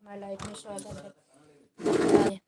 My life में स्वागत है।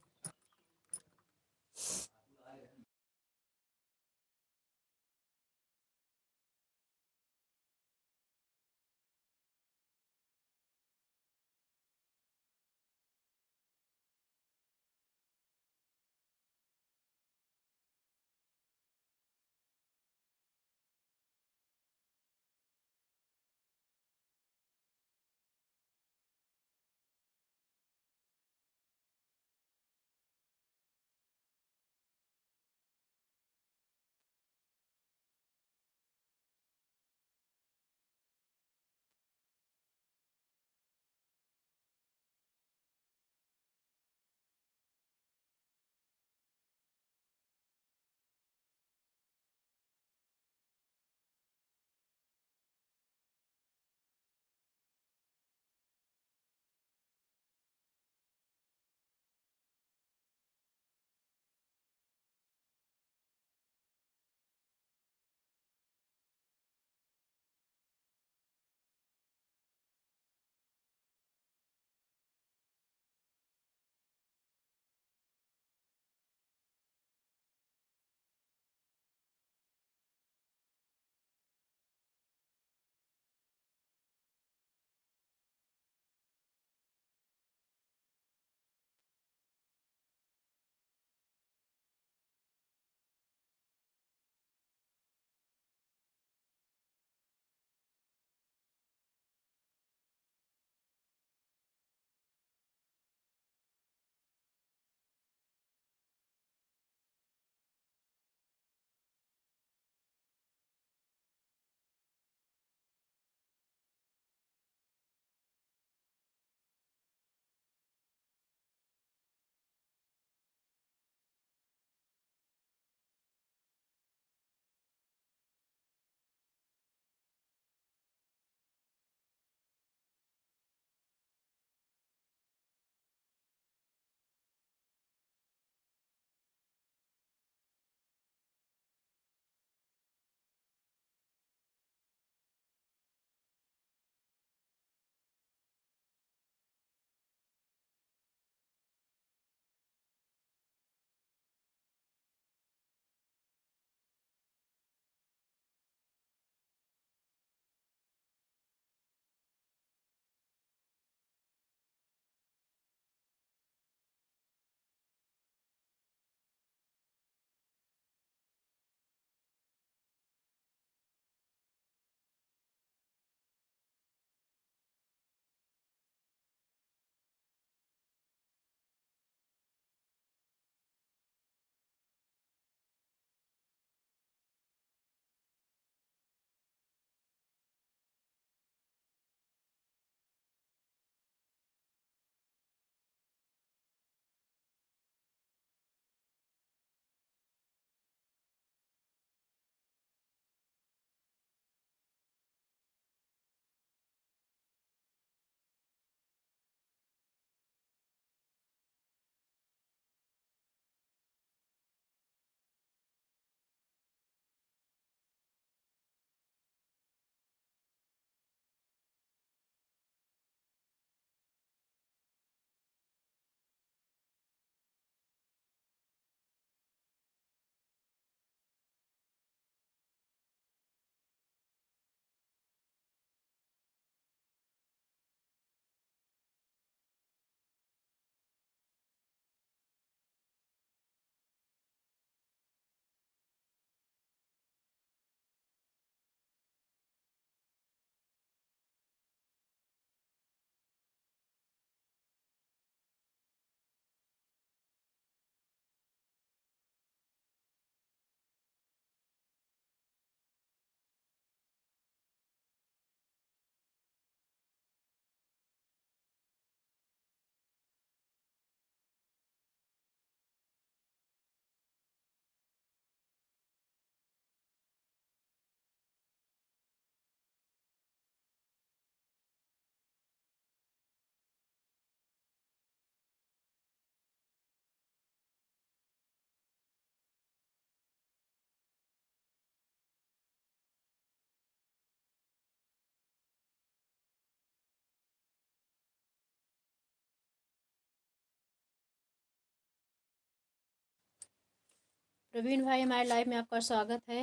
प्रवीण भाई, हमारे लाइव में आपका स्वागत है।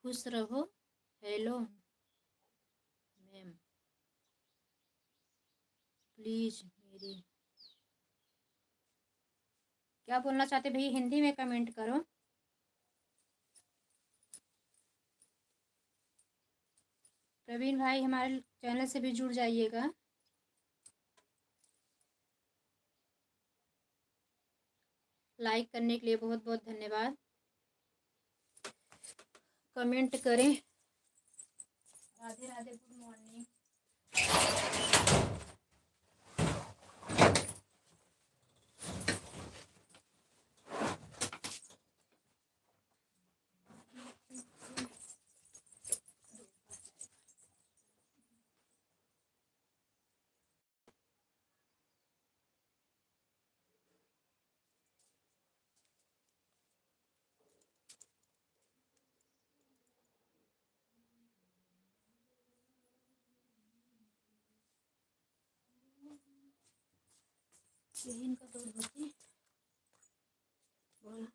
खुश रहो। हेलो मैम, प्लीज मेरी क्या बोलना चाहते भैया, हिंदी में कमेंट करो। प्रवीण भाई, हमारे चैनल से भी जुड़ जाइएगा। लाइक करने के लिए बहुत बहुत धन्यवाद। कमेंट करें। Radhe Radhe, good morning. यही इनका दो होती बोला।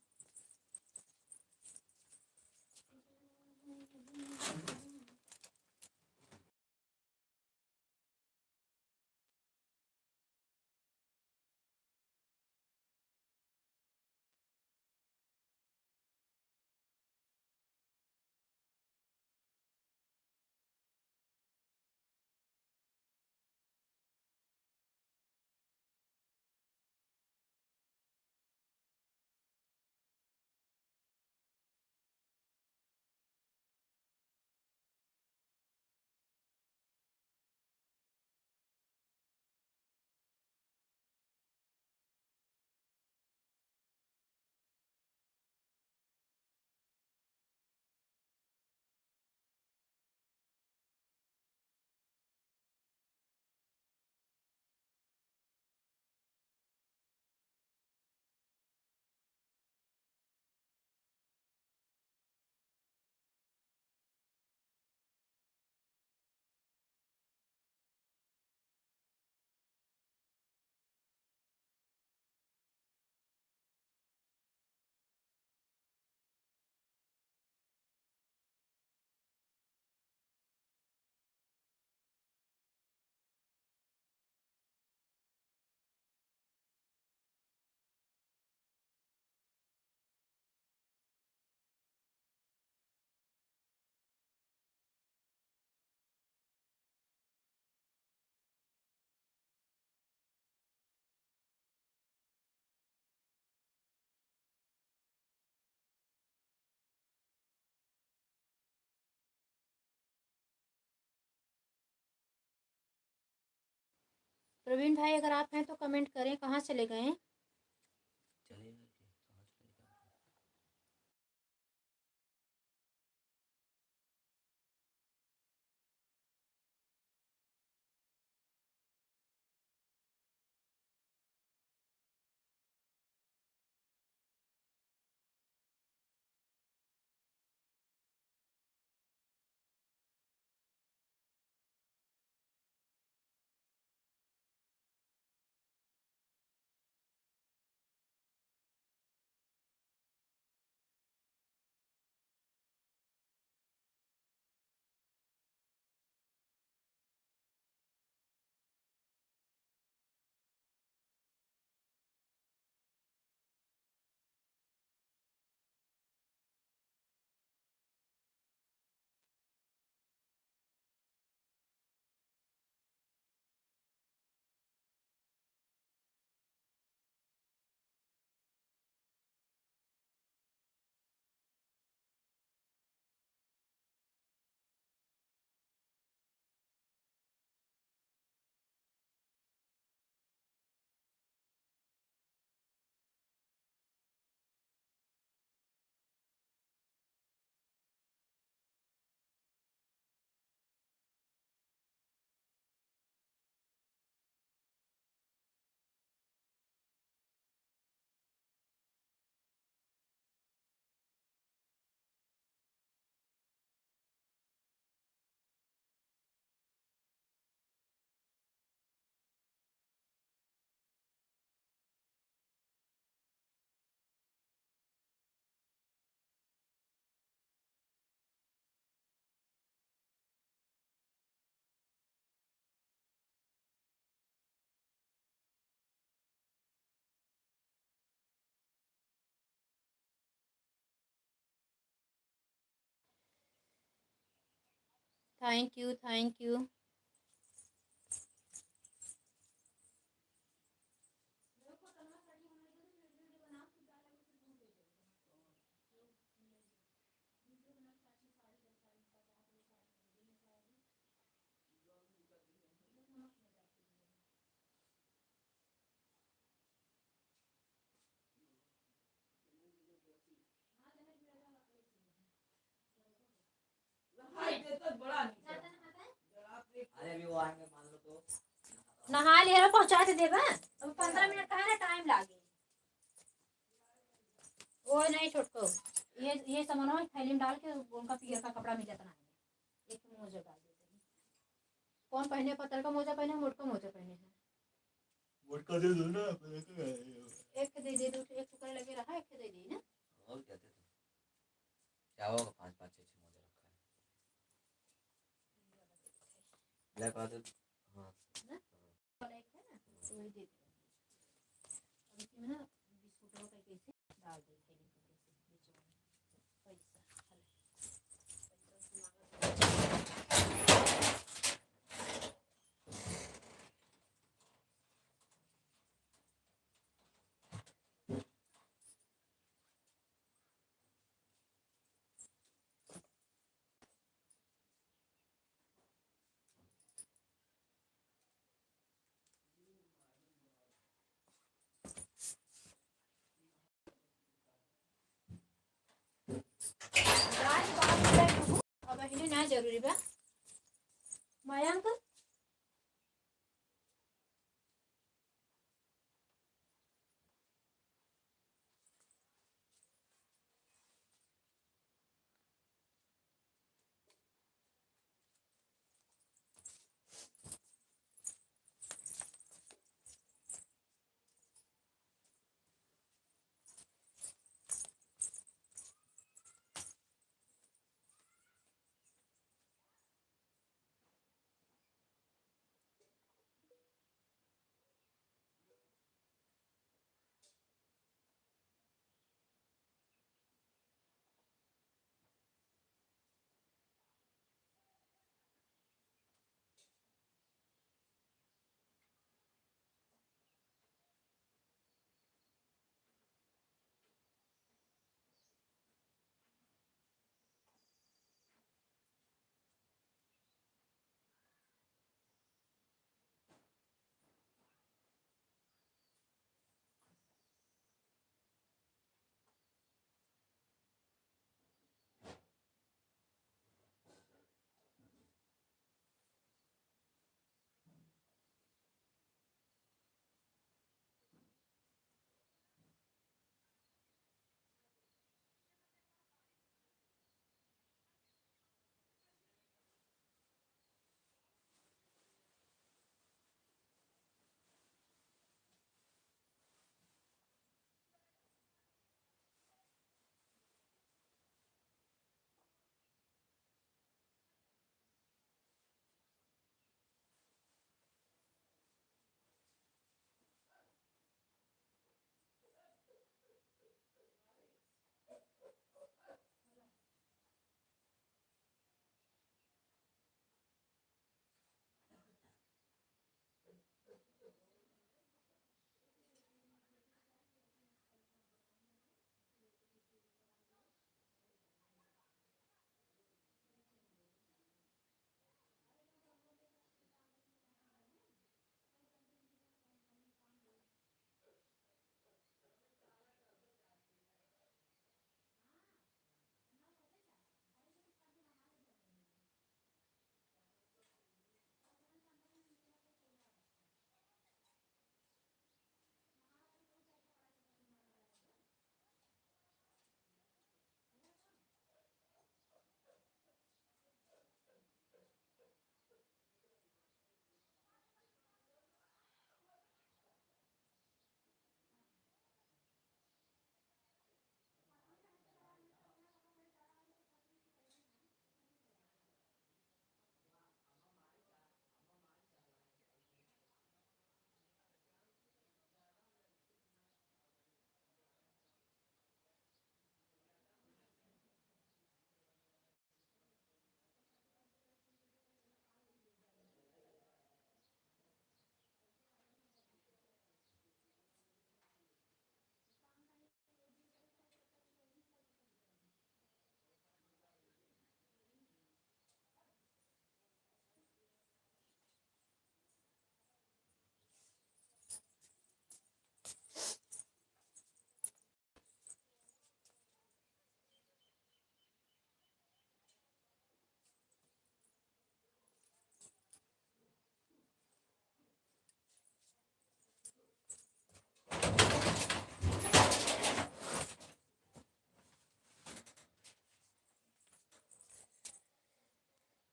प्रवीण भाई, अगर आप हैं तो कमेंट करें, कहाँ चले गए? Thank you, thank you. अरे अभी वो आएंगे मान लो तो नहा ले पहुंचा के देगा। अब 15 मिनट का है ना, टाइम लागे। वो नहीं छोटको, ये सामान थैली में डाल के उनका पियर का कपड़ा मिल जाता ना, एक मोजा डाल देते हैं। कौन पहने, पत्थर का मोजा पहने, मोट का मोजा पहने है। मोटका दे दो ना, एक दे दो, एक टुकड़ा लगे रहा, एक दे दी ना। और क्या दे दो, क्या होगा, 5 5 6 6 मोजा रखा है ब्लैक वाला। हाँ वाला एक है ना, तो वही दे दो। अब इसमें ना बिस्कुट का कैसे डाल दे थैली में, कैसे बीच में पैसा अब इन्हें ना जरूरी बा मयंक।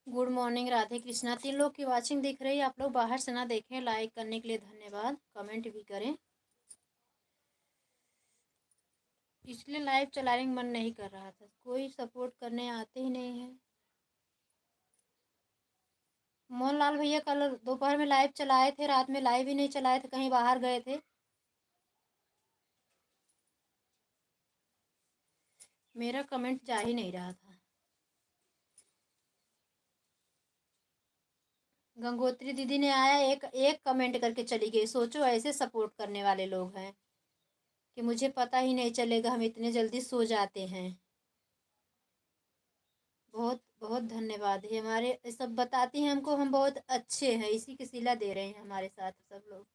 Good morning Radhe Krishna. 3 लोग की वाचिंग दिख रही है, आप लोग बाहर से ना देखें। लाइक करने के लिए धन्यवाद, कमेंट भी करें। इसलिए लाइव चलाने का मन नहीं कर रहा था, कोई सपोर्ट करने आते ही नहीं है। मोहनलाल भैया कल दोपहर में लाइव चलाए थे, रात में लाइव ही नहीं चलाए थे, कहीं बाहर गए थे। मेरा कमेंट जा ही नहीं रहा था। गंगोत्री दीदी ने आया, एक एक कमेंट करके चली गई। सोचो ऐसे सपोर्ट करने वाले लोग हैं कि मुझे पता ही नहीं चलेगा, हम इतने जल्दी सो जाते हैं। बहुत बहुत धन्यवाद है। हमारे सब बताती हैं हमको, हम बहुत अच्छे हैं, इसी की सिला दे रहे हैं हमारे साथ सब लोग।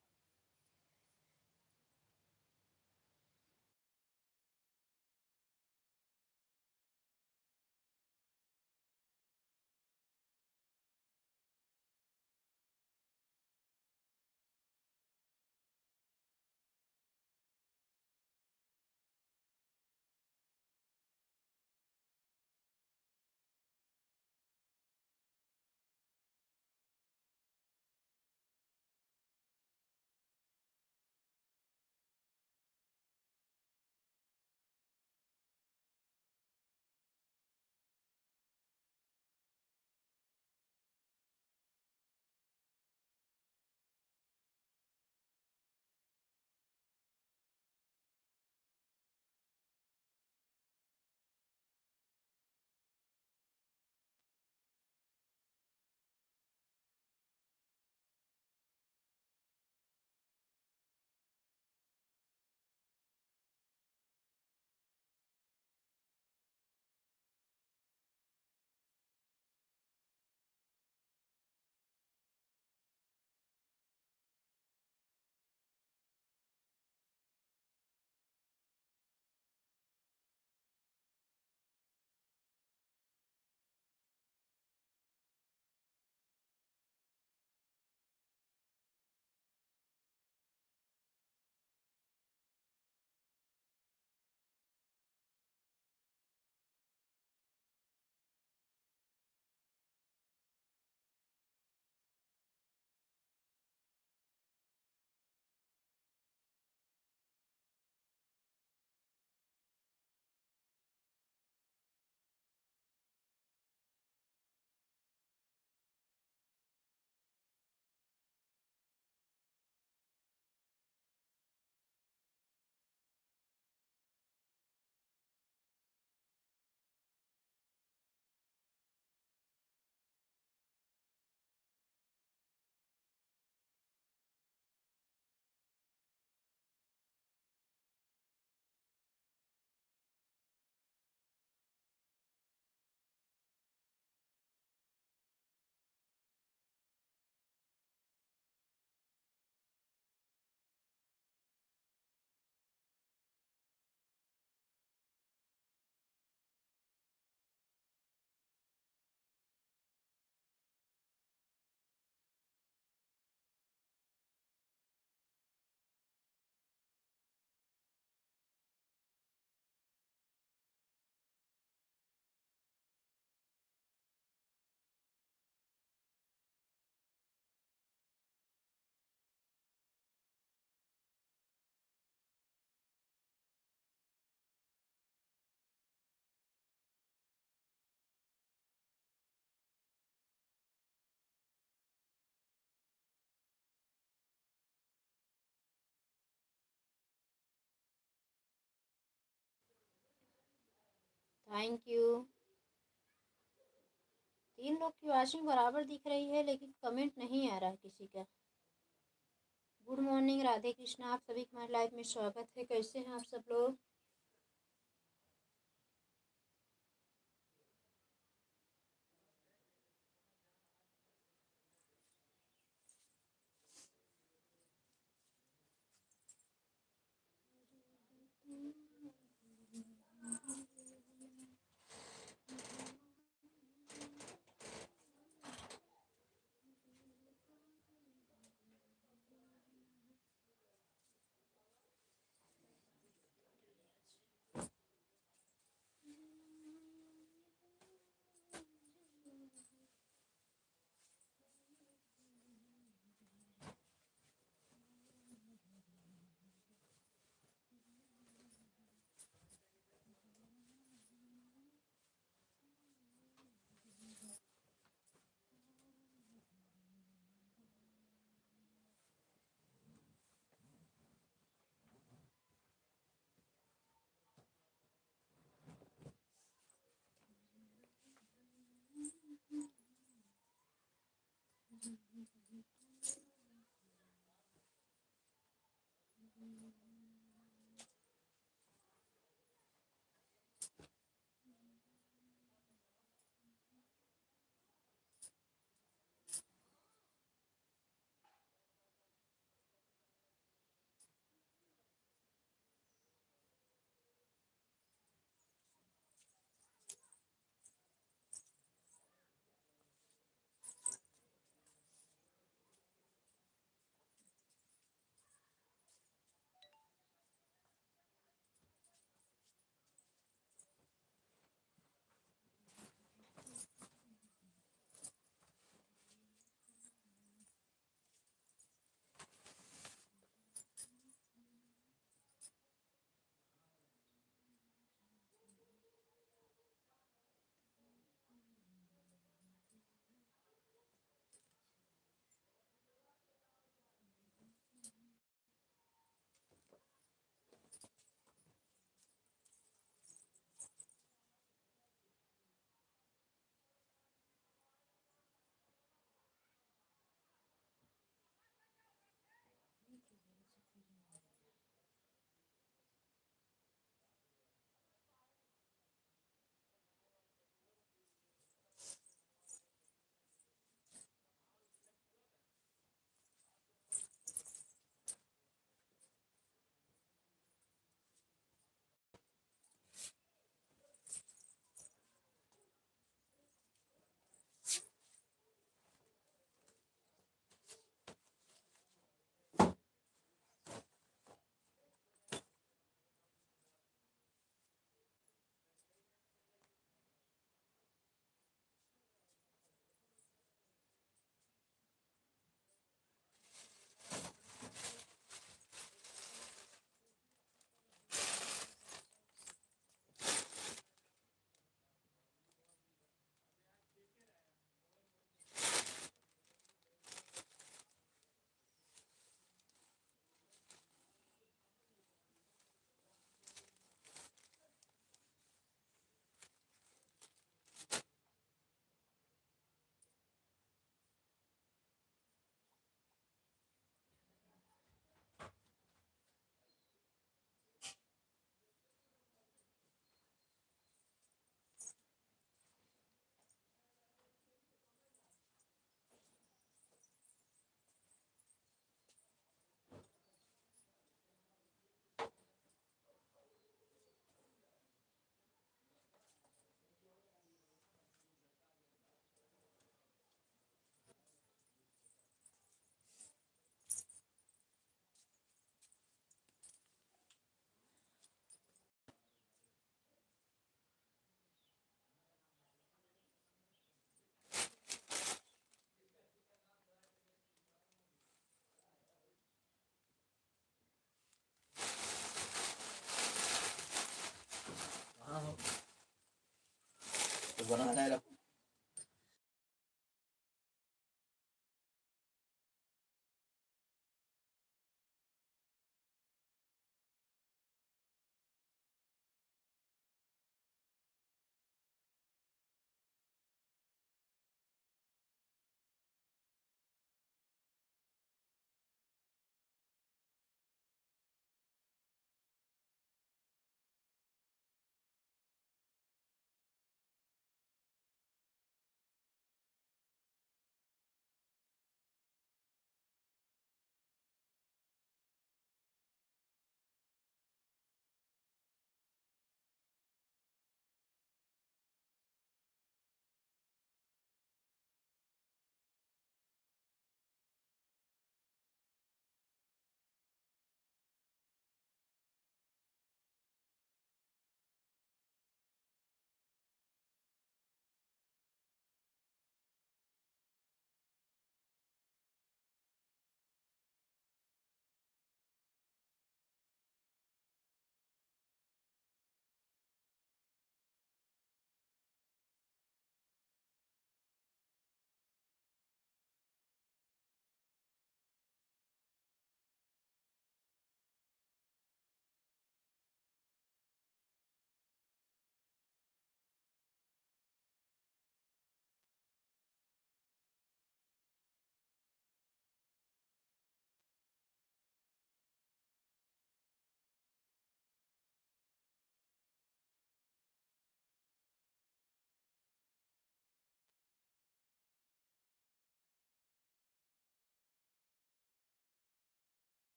Thank you. 3 लोग की वाचिंग बराबर दिख रही है, लेकिन कमेंट नहीं आ रहा है किसी का। गुड मॉर्निंग राधे कृष्णा, आप सभी हमारे लाइफ में स्वागत है। कैसे हैं आप सब लोग? हाँ तो बनाना है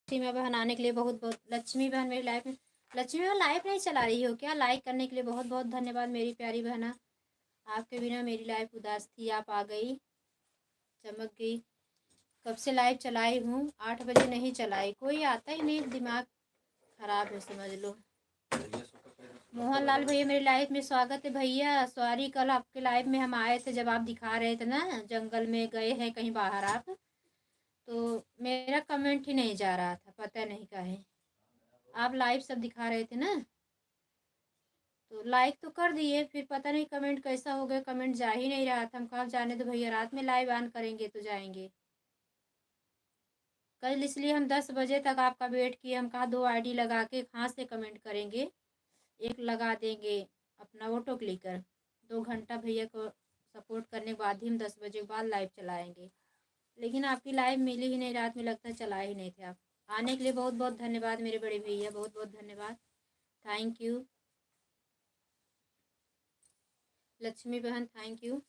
सीमा बहन आने के लिए बहुत बहुत। लक्ष्मी बहन मेरी लाइफ में, लक्ष्मी बहन लाइफ नहीं चला रही हो क्या? लाइक करने के लिए बहुत बहुत धन्यवाद मेरी प्यारी बहना। आपके बिना मेरी लाइफ उदास थी, आप आ गई, चमक गई। कब से लाइव चलाई हूँ, 8 बजे नहीं चलाई, कोई आता ही नहीं, दिमाग खराब है समझ लो। मोहन लाल भैया मेरी लाइफ में स्वागत है भैया। सॉरी कल आपके लाइव में हम आए थे, जब आप दिखा रहे थे ना जंगल में गए हैं कहीं बाहर आप, तो मेरा कमेंट ही नहीं जा रहा था, पता नहीं काहे। आप लाइव सब दिखा रहे थे ना, तो लाइक तो कर दिए, फिर पता नहीं कमेंट कैसा हो गया, कमेंट जा ही नहीं रहा था। हम कहा जाने तो भैया, रात में लाइव ऑन करेंगे तो जाएंगे। कल इसलिए हम 10 बजे तक आपका वेट किए। हम कहा 2 आईडी लगा के कहाँ से कमेंट करेंगे, एक लगा देंगे अपना ऑटो क्लिकर। 2 घंटा भैया को सपोर्ट करने के बाद ही हम 10 बजे के बाद लाइव चलाएंगे। लेकिन आपकी लाइव मिली ही नहीं, रात में लगता है चलाए ही नहीं थे आप। आने के लिए बहुत बहुत धन्यवाद मेरे बड़े भैया, बहुत बहुत धन्यवाद, थैंक यू। लक्ष्मी बहन थैंक यू।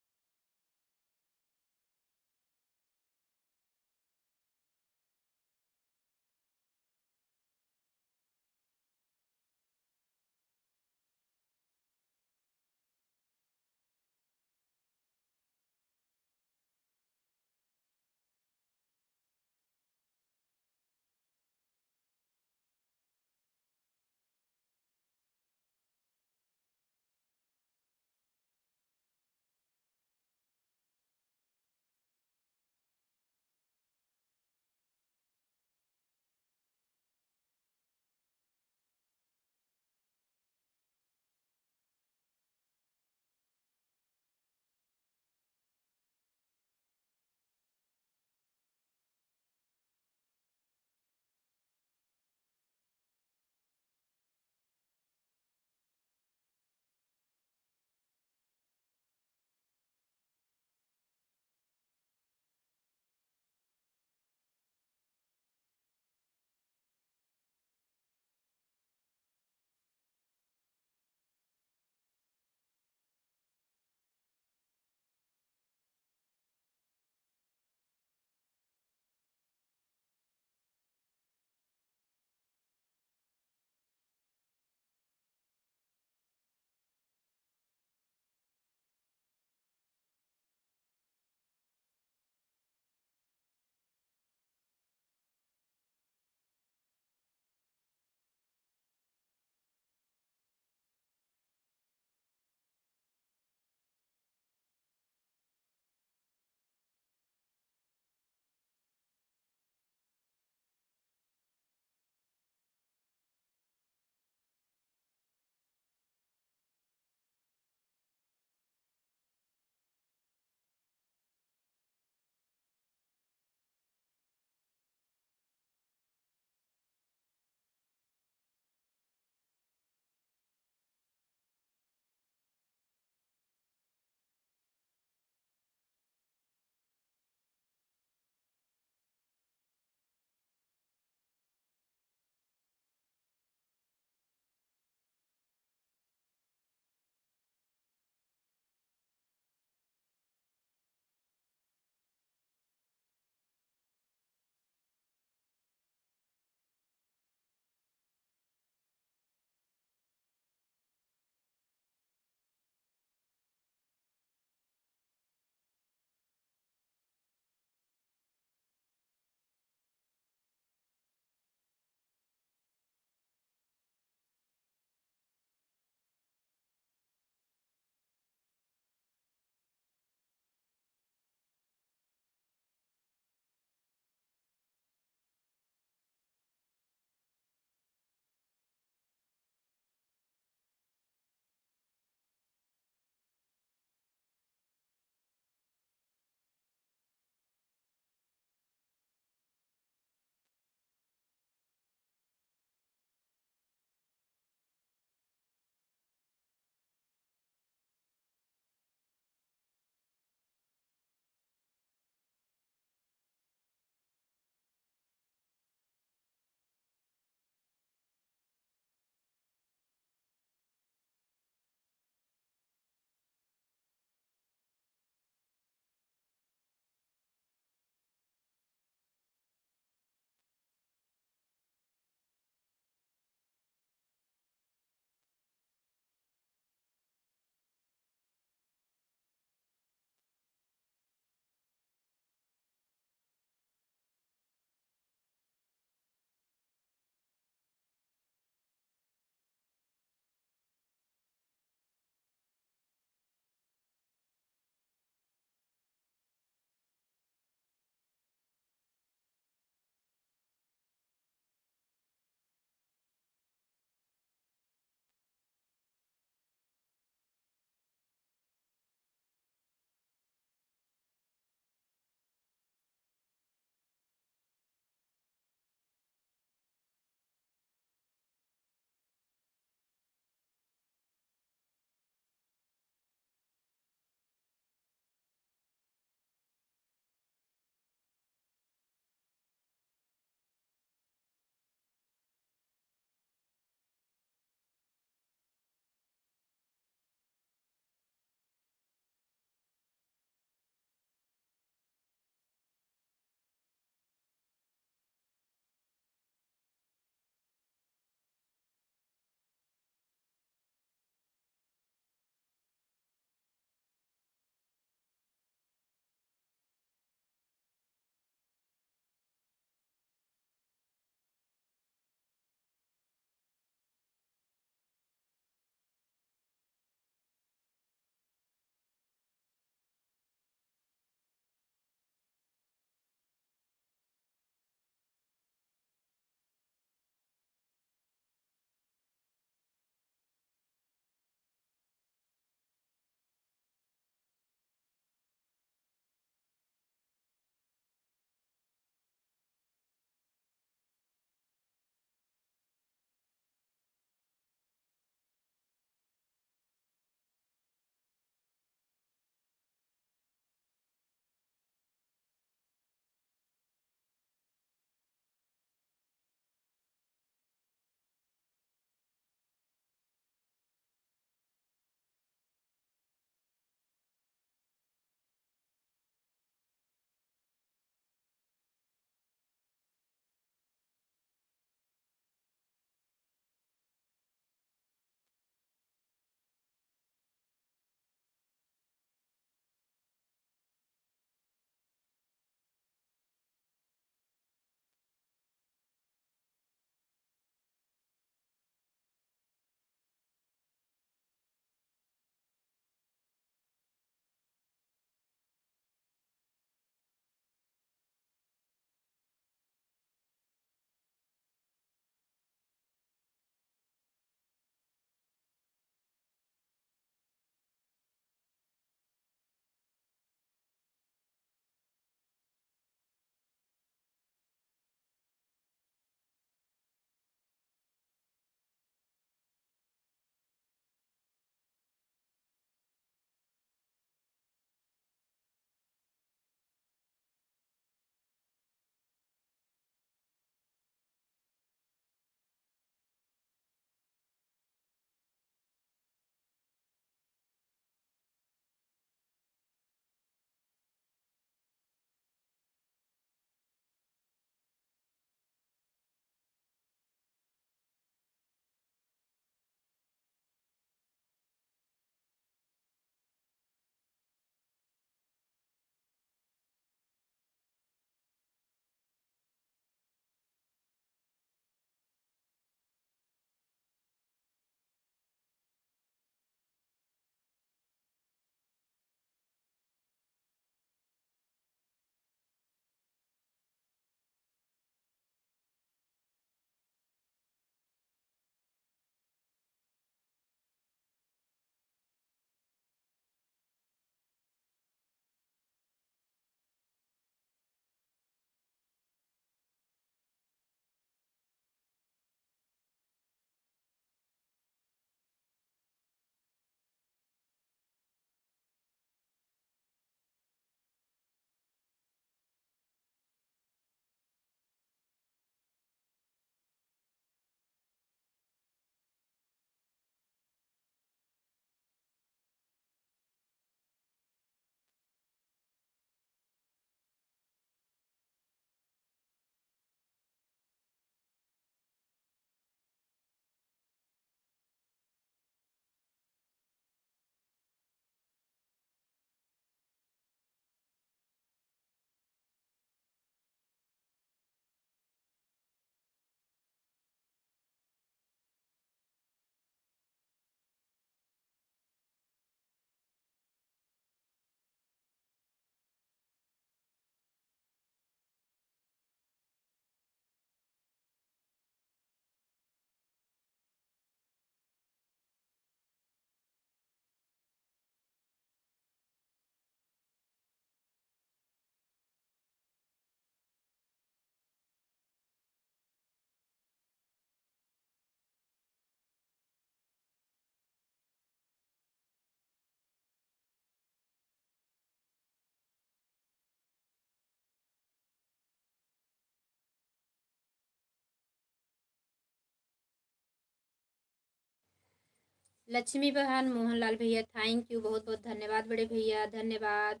लक्ष्मी बहन, मोहनलाल भैया थैंक यू, बहुत बहुत धन्यवाद बड़े भैया, धन्यवाद।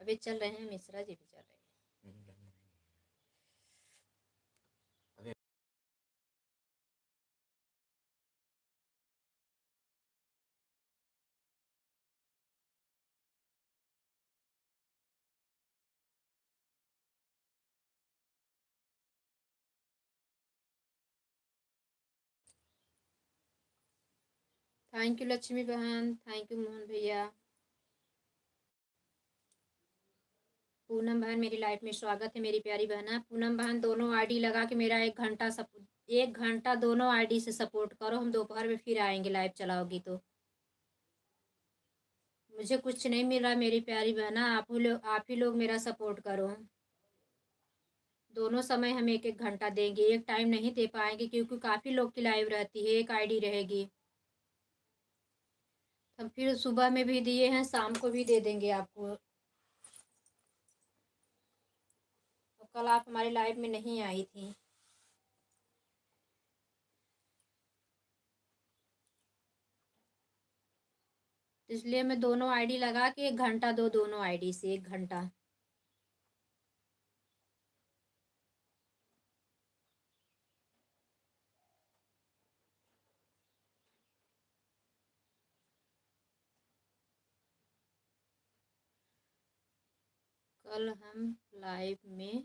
अभी चल रहे हैं, मिश्रा जी भी चल रहे हैं। थैंक यू लक्ष्मी बहन, थैंक यू मोहन भैया। पूनम बहन मेरी लाइफ में स्वागत है मेरी प्यारी बहना। पूनम बहन दोनों आईडी लगा के मेरा 1 घंटा दोनों आईडी से सपोर्ट करो। हम दोपहर में फिर आएंगे, लाइव चलाओगी तो। मुझे कुछ नहीं मिल रहा मेरी प्यारी बहना, आप ही लोग मेरा सपोर्ट करो। दोनों समय हम 1-1 घंटा देंगे, एक टाइम नहीं दे पाएंगे क्योंकि काफ़ी लोग की लाइव रहती है, एक आईडी रहेगी। हम फिर सुबह में भी दिए हैं, शाम को भी दे देंगे आपको। तो कल आप हमारी लाइव में नहीं आई थी। इसलिए मैं दोनों आईडी लगा के 1 घंटा दो, दोनों आईडी से 1 घंटा। कल हम लाइव में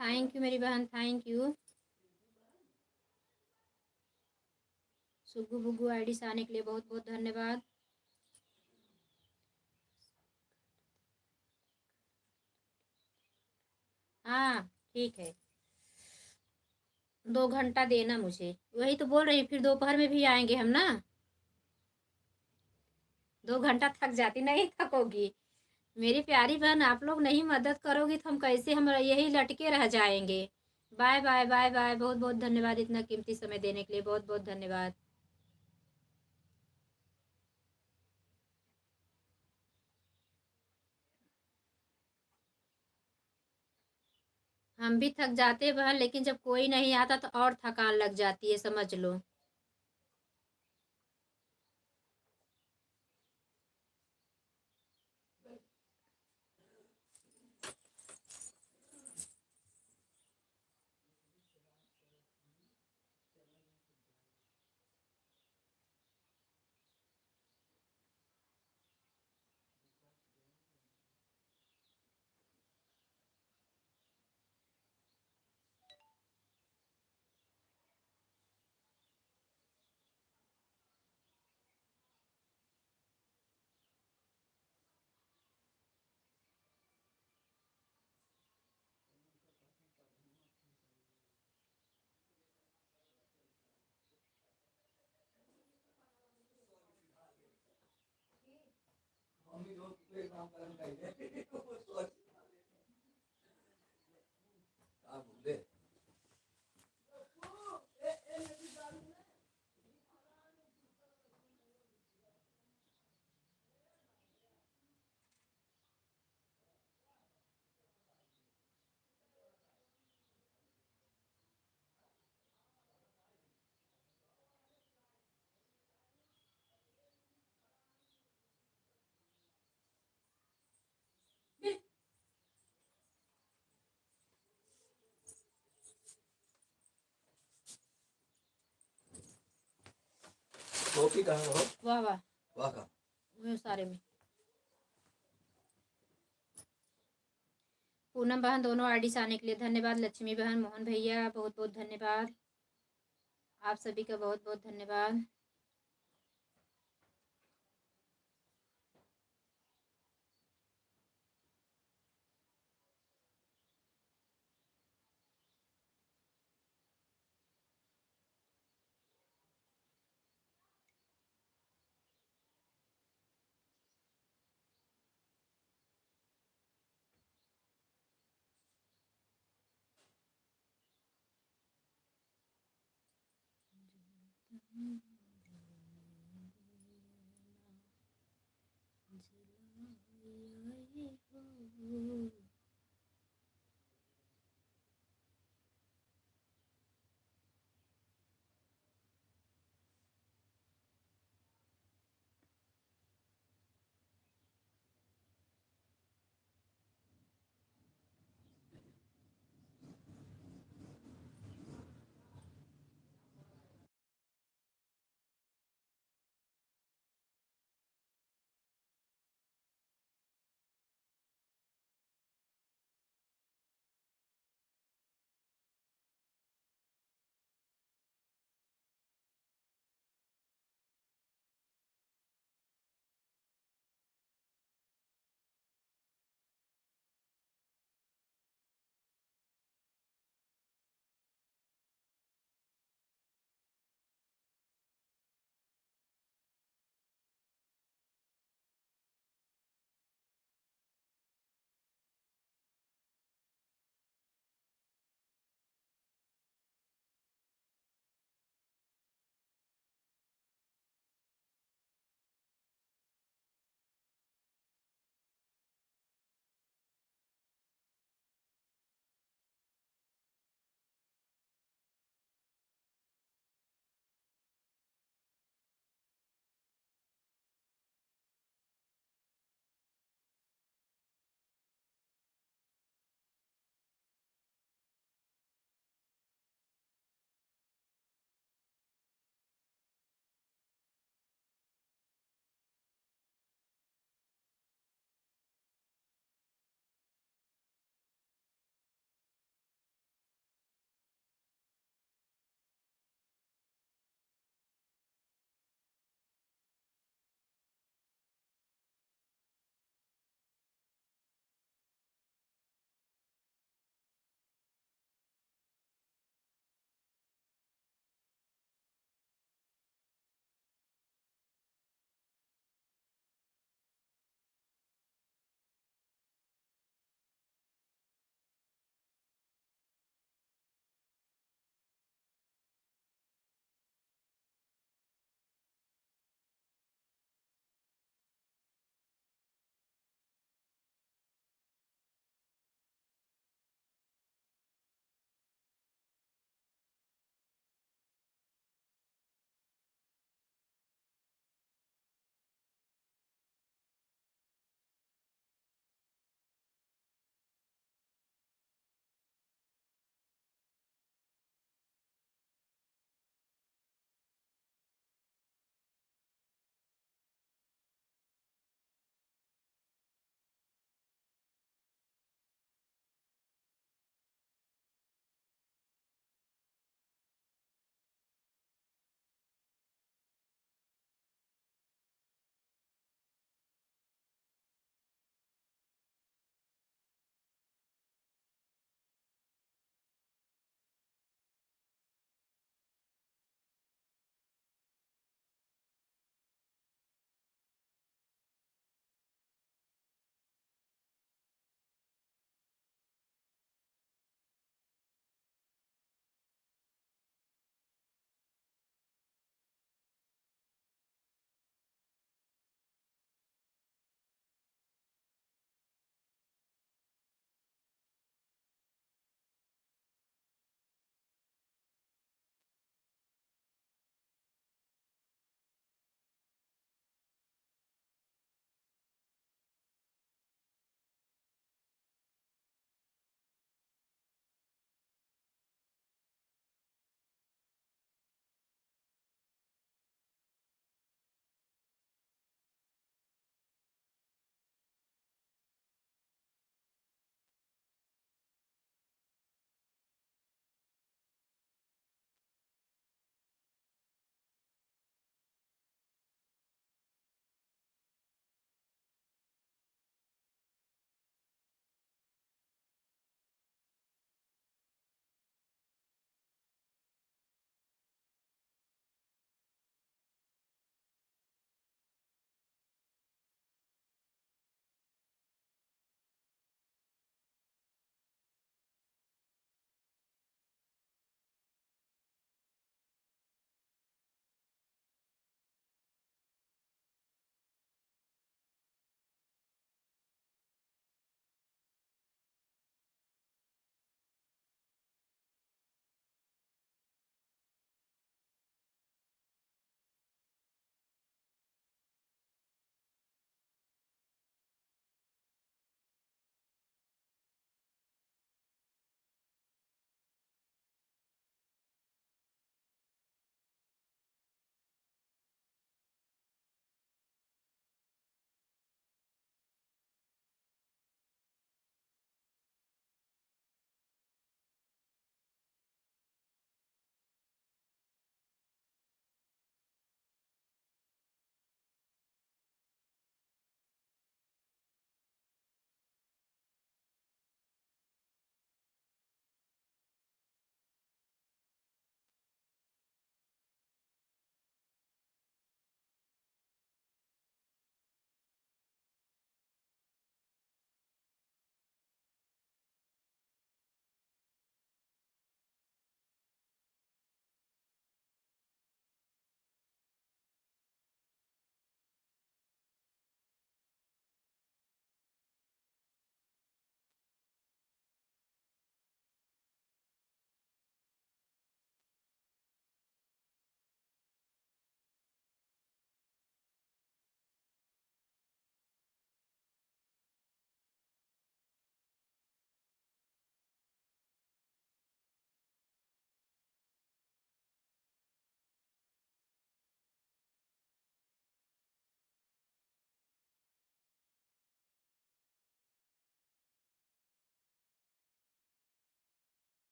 थैंक यू मेरी बहन, थैंक यू। सुगु बुगु आईडी से आने के लिए बहुत बहुत धन्यवाद। हाँ ठीक है, 2 घंटा देना मुझे, वही तो बोल रही, फिर दोपहर में भी आएंगे हम ना। 2 घंटा थक जाती, नहीं थकोगी मेरी प्यारी बहन। आप लोग नहीं मदद करोगी तो हम कैसे, हम यही लटके रह जाएंगे। बाय बाय बाय बाय, बहुत बहुत धन्यवाद इतना कीमती समय देने के लिए, बहुत बहुत धन्यवाद। हम भी थक जाते हैं बहन, लेकिन जब कोई नहीं आता तो और थकान लग जाती है, समझ लो। टोपी कहाँ हो? वाह वाह, वाह का वो सारे में। पूनम बहन दोनों आईडी से आने के लिए धन्यवाद। लक्ष्मी बहन, मोहन भैया बहुत बहुत धन्यवाद। आप सभी का बहुत बहुत धन्यवाद।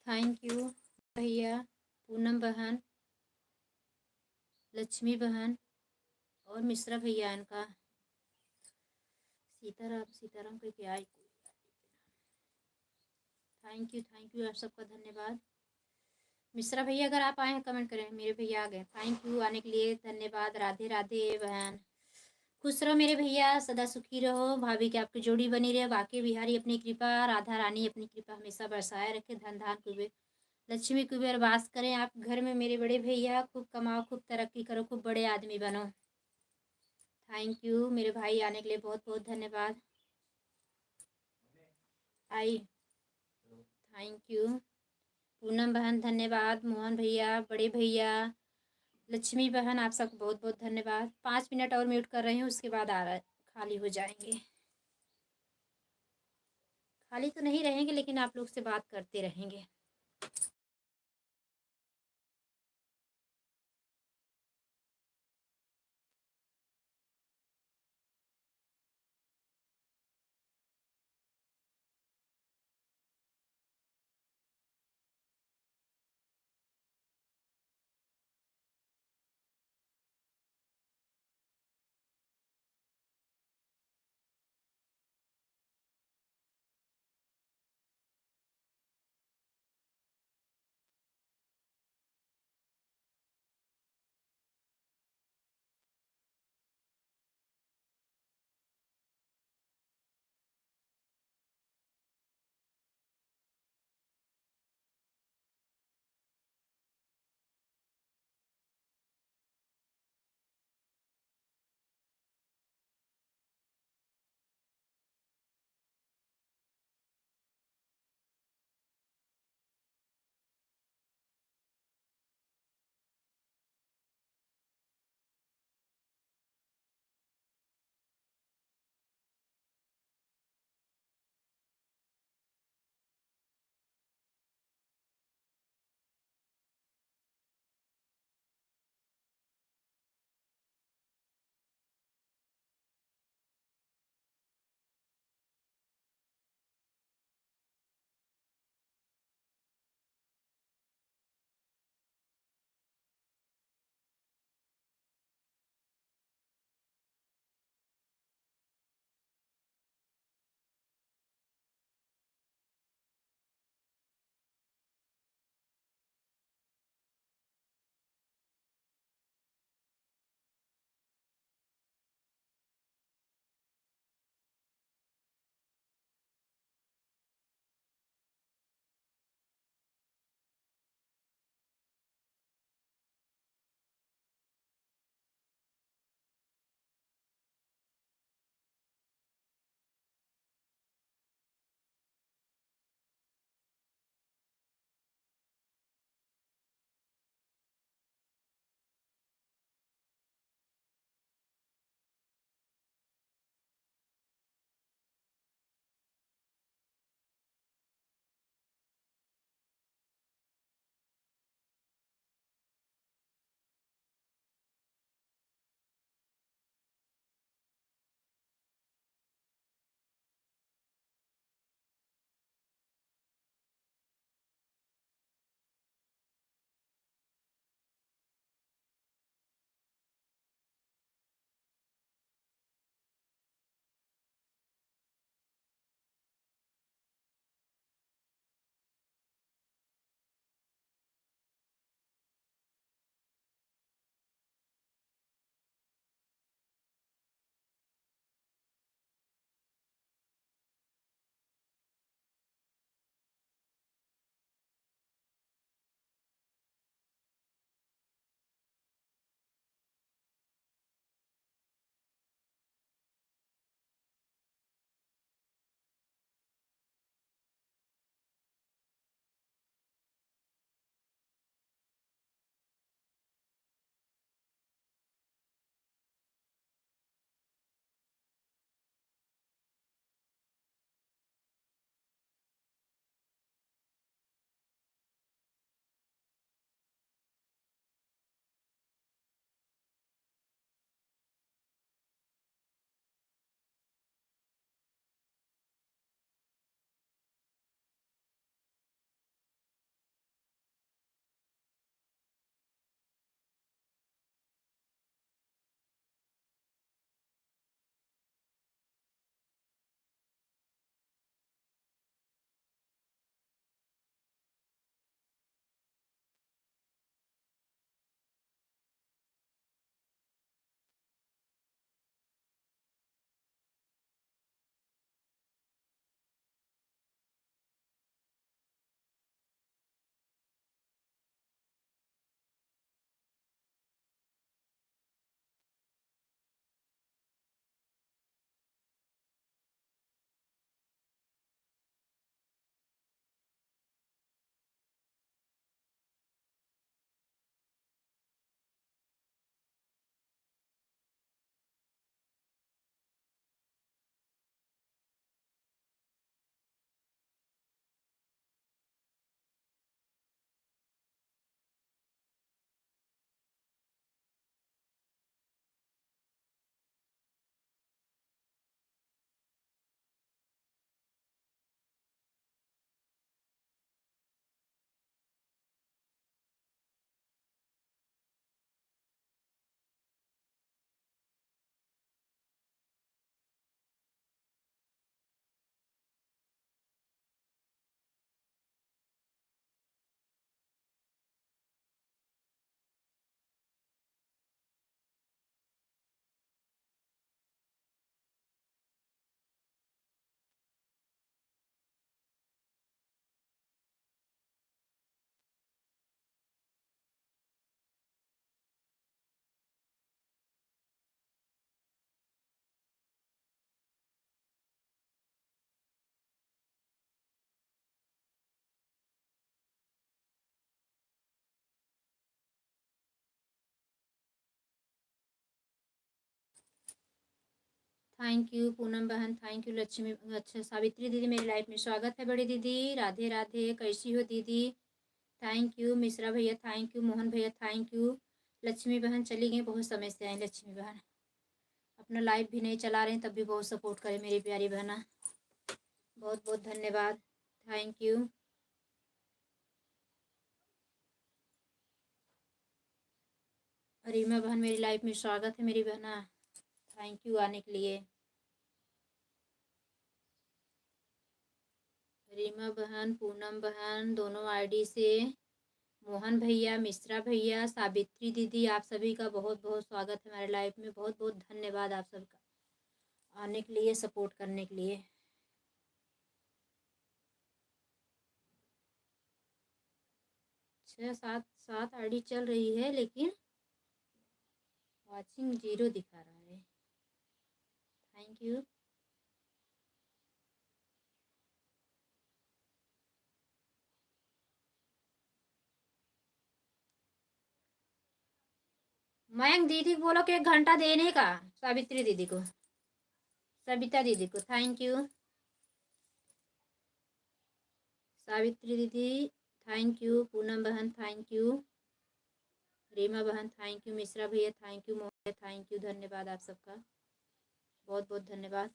थैंक यू भैया, पूनम बहन, लक्ष्मी बहन और मिश्रा भैया इनका। सीताराम को क्या है। थैंक यू आप सबका धन्यवाद। मिश्रा भैया अगर आप आए हैं कमेंट करें। मेरे भैया आ गए, थैंक यू आने के लिए, धन्यवाद। राधे राधे बहन, खुश रहो मेरे भैया, सदा सुखी रहो। भाभी की आपकी जोड़ी बनी रहे। बाकी बिहारी अपनी कृपा, राधा रानी अपनी कृपा हमेशा बरसाए रखे। धन धान कुबेर लक्ष्मी कुबेर वास करें आप घर में मेरे बड़े भैया। खूब कमाओ, खूब तरक्की करो, खूब बड़े आदमी बनो। थैंक यू मेरे भाई आने के लिए बहुत बहुत धन्यवाद। आई थैंक यू पूनम बहन, धन्यवाद। मोहन भैया, बड़े भैया, लक्ष्मी बहन, आप सबको बहुत बहुत धन्यवाद। 5 मिनट और म्यूट कर रही हूँ, उसके बाद आ रहा खाली हो जाएंगे। खाली तो नहीं रहेंगे लेकिन आप लोग से बात करते रहेंगे। थैंक यू पूनम बहन, थैंक यू लक्ष्मी। अच्छा सावित्री दीदी मेरी लाइफ में स्वागत है बड़ी दीदी, राधे राधे, कैसी हो दीदी? थैंक यू मिश्रा भैया, थैंक यू मोहन भैया, थैंक यू। लक्ष्मी बहन चली गई, बहुत समय से आई लक्ष्मी बहन, अपना लाइव भी नहीं चला रही तब भी बहुत सपोर्ट करे मेरी प्यारी बहना, बहुत बहुत धन्यवाद, थैंक यू। रीमा बहन मेरी लाइफ में स्वागत है मेरी बहना, थैंक यू आने के लिए। रीमा बहन, पूनम बहन, दोनों आईडी से, मोहन भैया, मिश्रा भैया, सावित्री दीदी, आप सभी का बहुत बहुत स्वागत है हमारे लाइफ में, बहुत बहुत धन्यवाद आप सबका आने के लिए, सपोर्ट करने के लिए। छः सात सात आईडी चल रही है लेकिन वाचिंग 0 दिखा रहा है, थैंक यू। मयंक दीदी को बोलो कि 1 घंटा देने का, सावित्री दीदी को, सविता दीदी को, थैंक यू। सावित्री दीदी थैंक यू, पूनम बहन थैंक यू, रीमा बहन थैंक यू, मिश्रा भैया thank you, Mohan thank you, धन्यवाद आप सबका, बहुत बहुत धन्यवाद।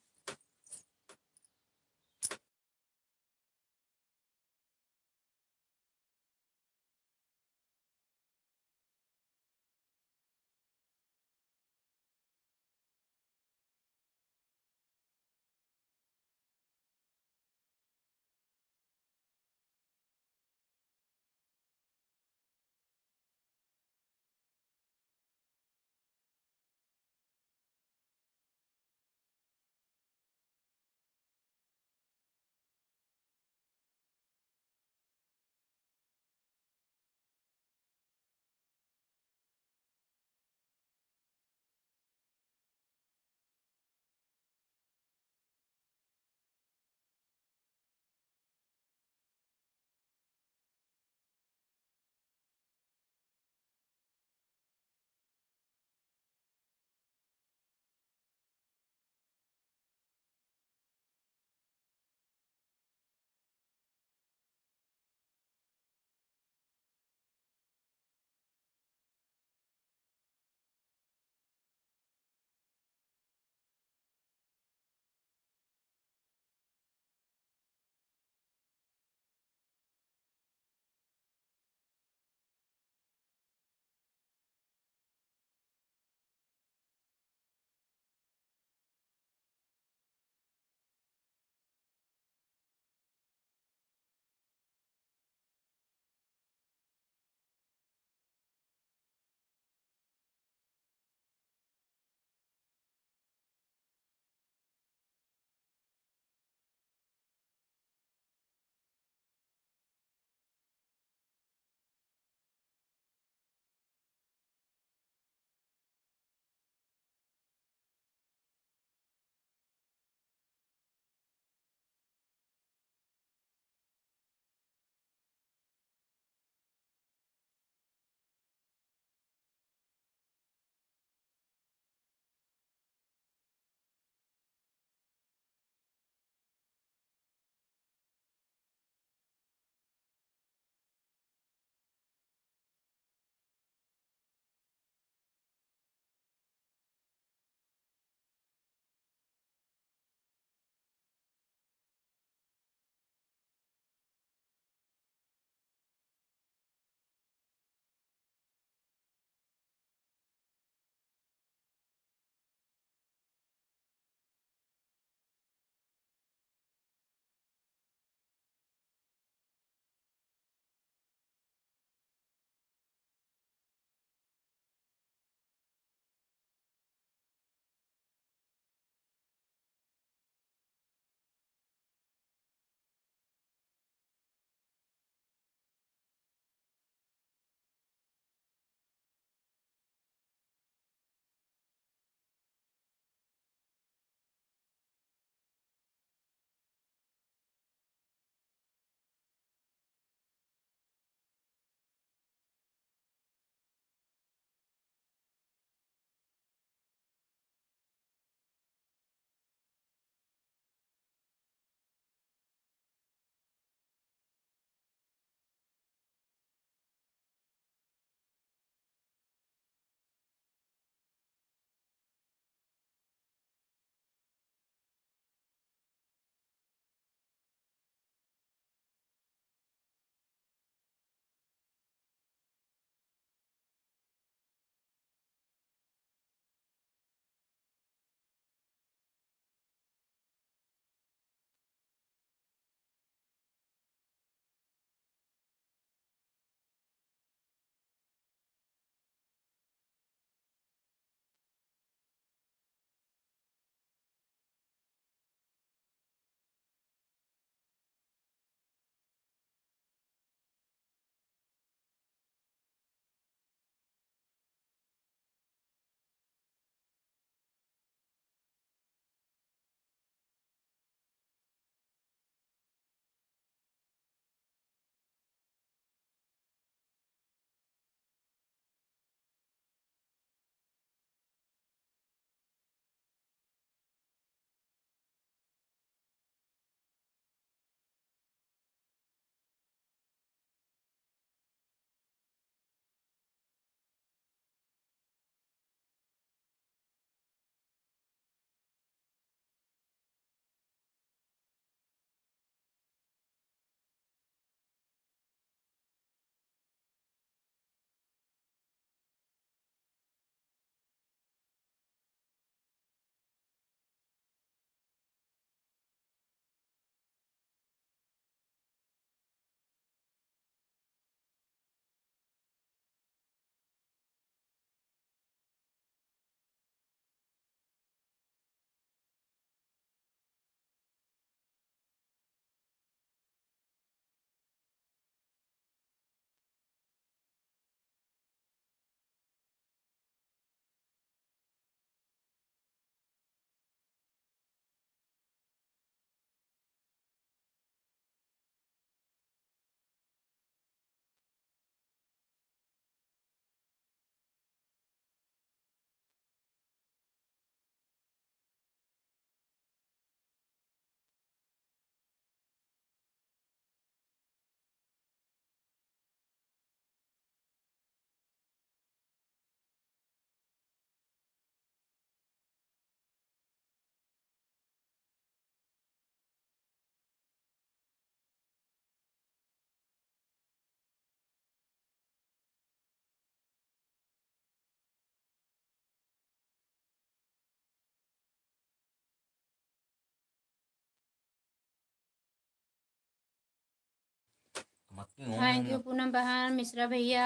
थैंक यू पूनम बहन, मिश्रा भैया,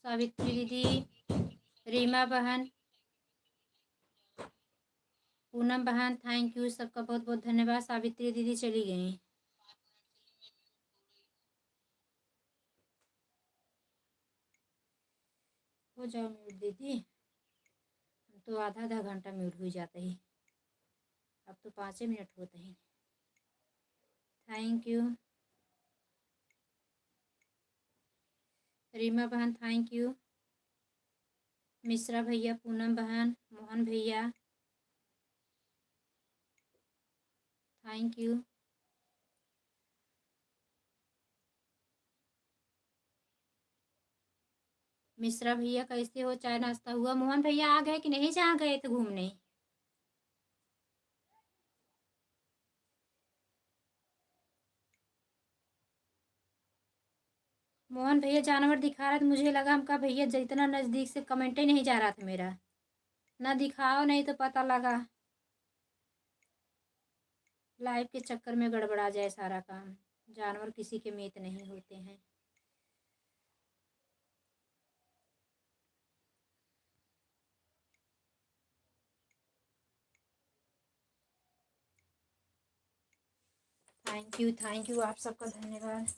सावित्री दीदी, रीमा बहन, पूनम बहन, थैंक यू सबका बहुत बहुत धन्यवाद। सावित्री दीदी चली गई। हो जाओ म्यूट दीदी, हम तो आधा आधा घंटा म्यूट हो जाता ही, अब तो 5 मिनट होते हैं। थैंक यू रीमा बहन, थैंक यू मिश्रा भैया, पूनम बहन, मोहन भैया, थैंक यू। मिश्रा भैया कैसे हो, चाय नाश्ता हुआ? मोहन भैया आ गए कि नहीं, जहाँ गए थे घूमने? मोहन भैया जानवर दिखा रहा था, मुझे लगा हमका भैया जितना नज़दीक से कमेंट ही नहीं जा रहा था मेरा, ना दिखाओ नहीं तो पता लगा लाइव के चक्कर में गड़बड़ा जाए सारा काम। जानवर किसी के मीत नहीं होते हैं। थैंक यू आप सबका धन्यवाद।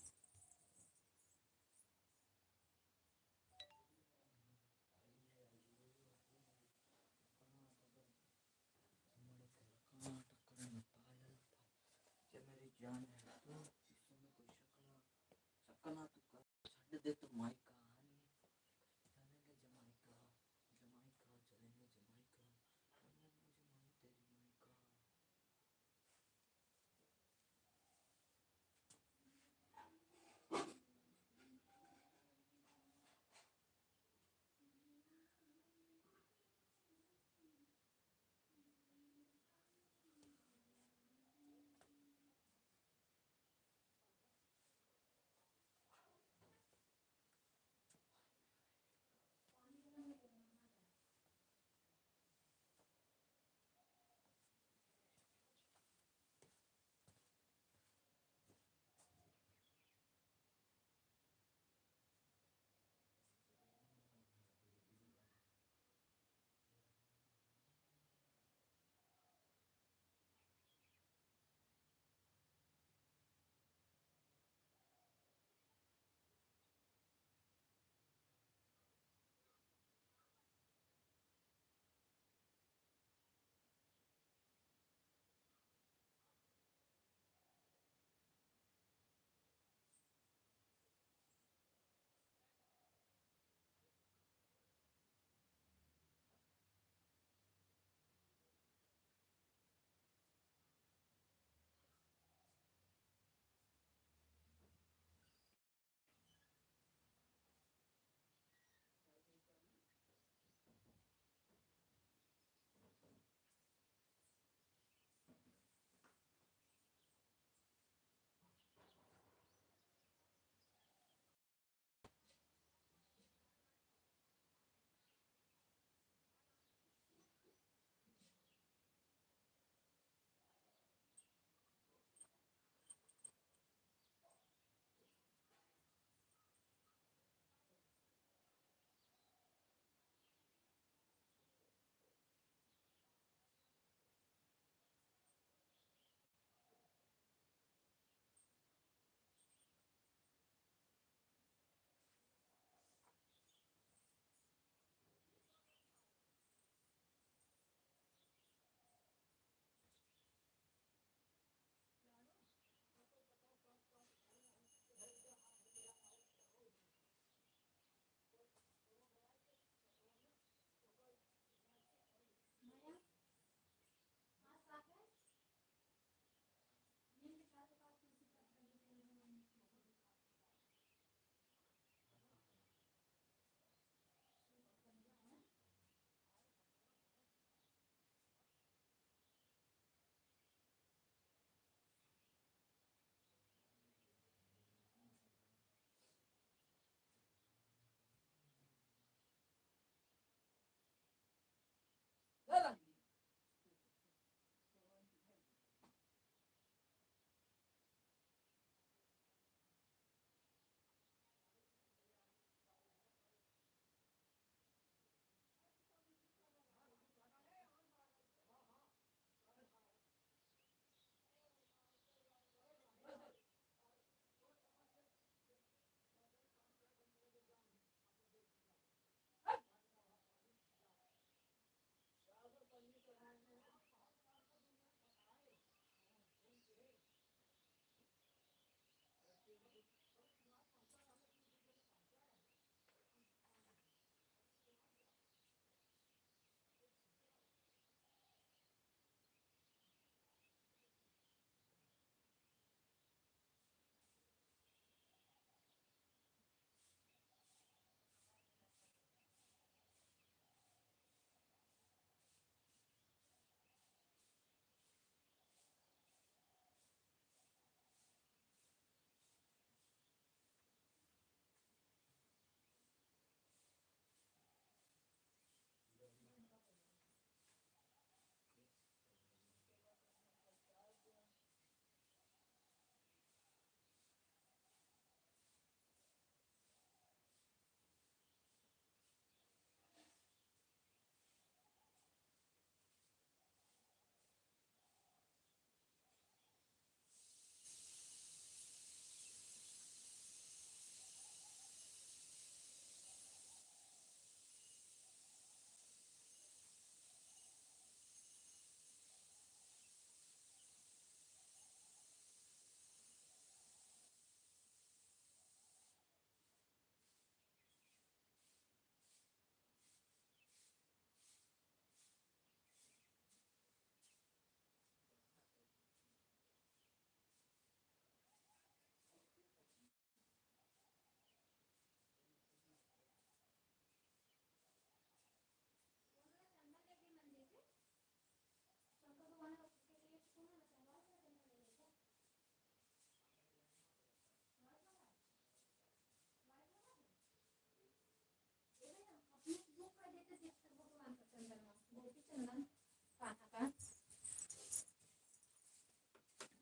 का।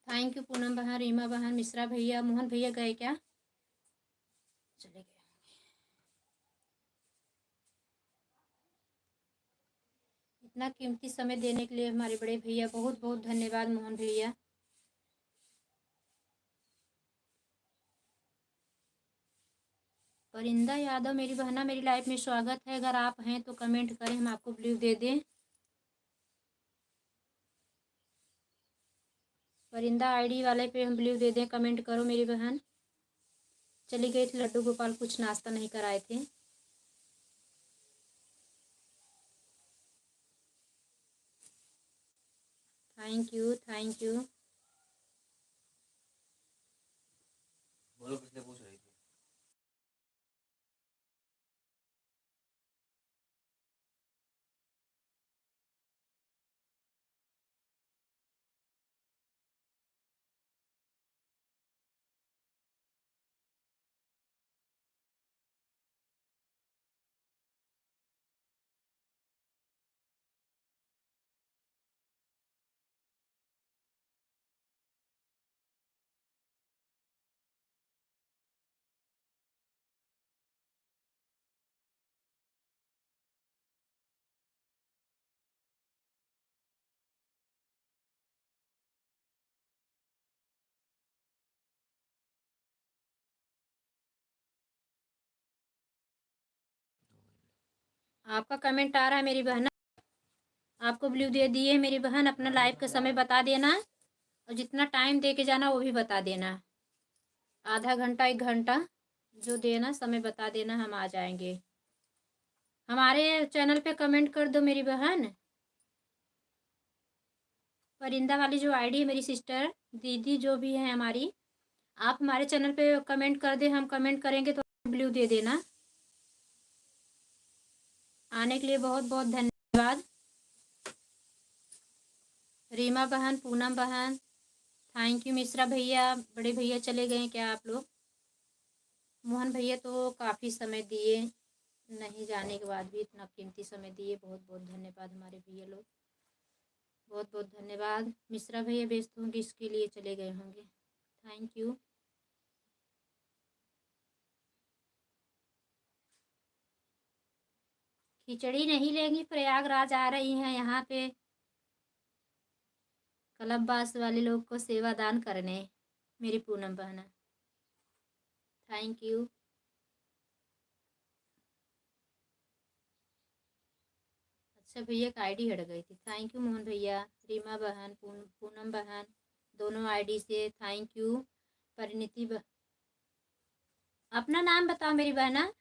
थैंक यू पूनम बहन, रीमा बहन, मिश्रा भैया, मोहन भैया गए क्या? चले गए। इतना कीमती समय देने के लिए हमारे बड़े भैया, बहुत बहुत धन्यवाद मोहन भैया। परिंदा यादव मेरी बहना, मेरी लाइफ में स्वागत है। अगर आप हैं तो कमेंट करें, हम आपको ब्लू दे दें। परिंदा आईडी वाले पे हम ब्लू दे दें, कमेंट करो मेरी बहन। चली गई थी लड्डू गोपाल, कुछ नाश्ता नहीं कराए थे। Thank you, thank you. बोलो किसने पूछ रही थी? आपका कमेंट आ रहा है मेरी बहन, आपको ब्लू दे दिए मेरी बहन। अपना लाइव का समय बता देना और जितना टाइम दे के जाना वो भी बता देना। आधा घंटा 1 घंटा जो देना समय बता देना, हम आ जाएंगे। हमारे चैनल पे कमेंट कर दो मेरी बहन। परिंदा वाली जो आईडी है मेरी सिस्टर दीदी जो भी है हमारी, आप हमारे चैनल पे कमेंट कर दे, हम कमेंट करेंगे तो ब्लू दे देना। आने के लिए बहुत बहुत धन्यवाद। रीमा बहन, पूनम बहन, थैंक यू। मिश्रा भैया, बड़े भैया चले गए क्या आप लोग? मोहन भैया तो काफ़ी समय दिए, नहीं जाने के बाद भी इतना कीमती समय दिए, बहुत बहुत धन्यवाद हमारे भैया लोग, बहुत बहुत धन्यवाद। मिश्रा भैया व्यस्त होंगे इसके लिए चले गए होंगे, थैंक यू। खिचड़ी नहीं लेंगी, प्रयागराज आ रही हैं यहाँ पे कलबबास वाले लोग को सेवा दान करने, मेरी पूनम बहना, थैंक यू। अच्छा भैया का आईडी हट गई थी, थैंक यू मोहन भैया। रीमा बहन, पूनम बहन, दोनों आईडी से थैंक यू। परिणीति अपना नाम बताओ मेरी बहना।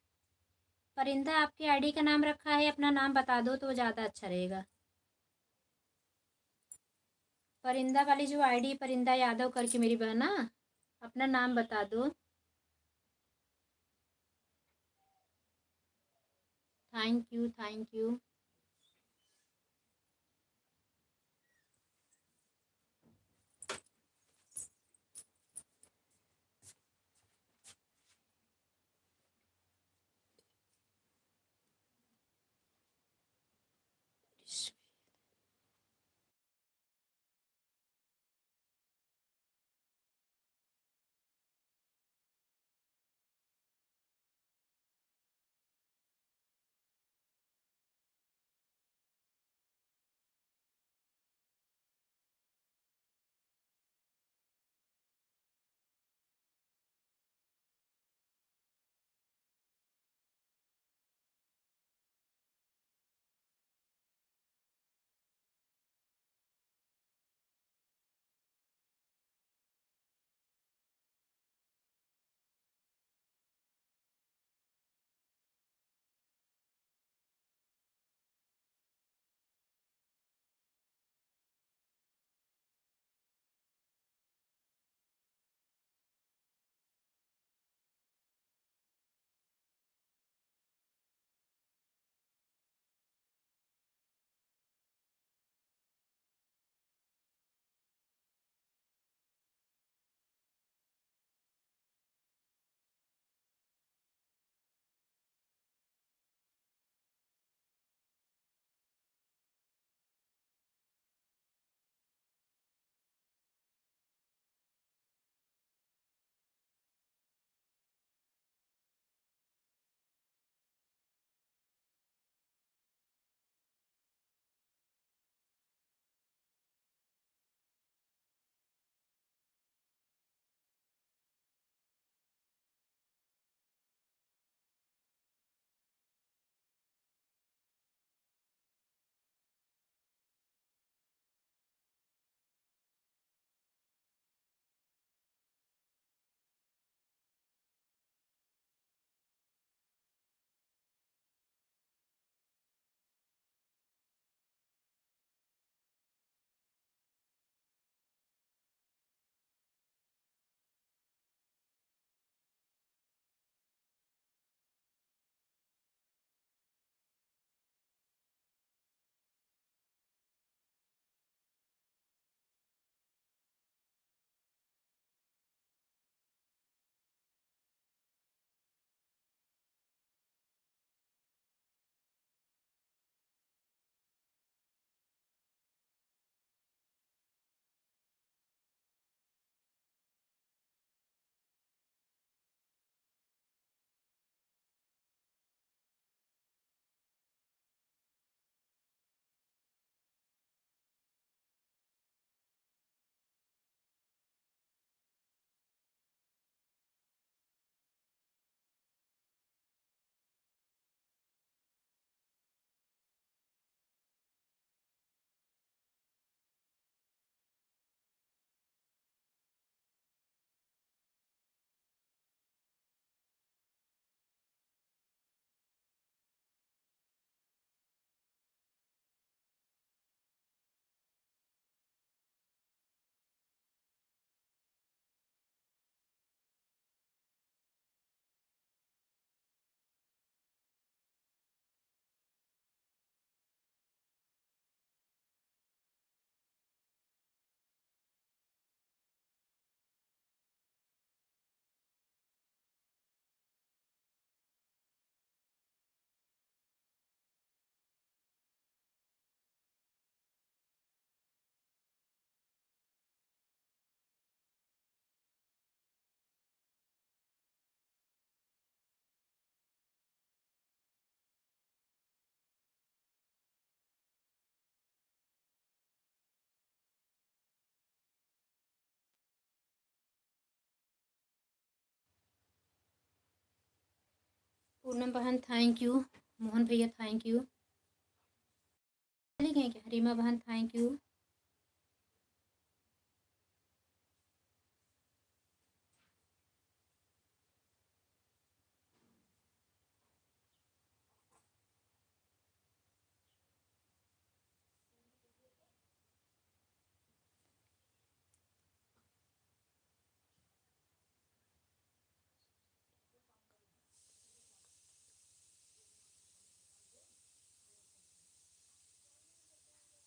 परिंदा आपके आईडी का नाम रखा है, अपना नाम बता दो तो ज़्यादा अच्छा रहेगा। परिंदा वाली जो आईडी परिंदा यादव करके मेरी बहना, अपना नाम बता दो। Thank you, thank you. Poonam बहन थैंक यू। मोहन भैया थैंक यू। चली गई क्या? रीमा बहन थैंक यू।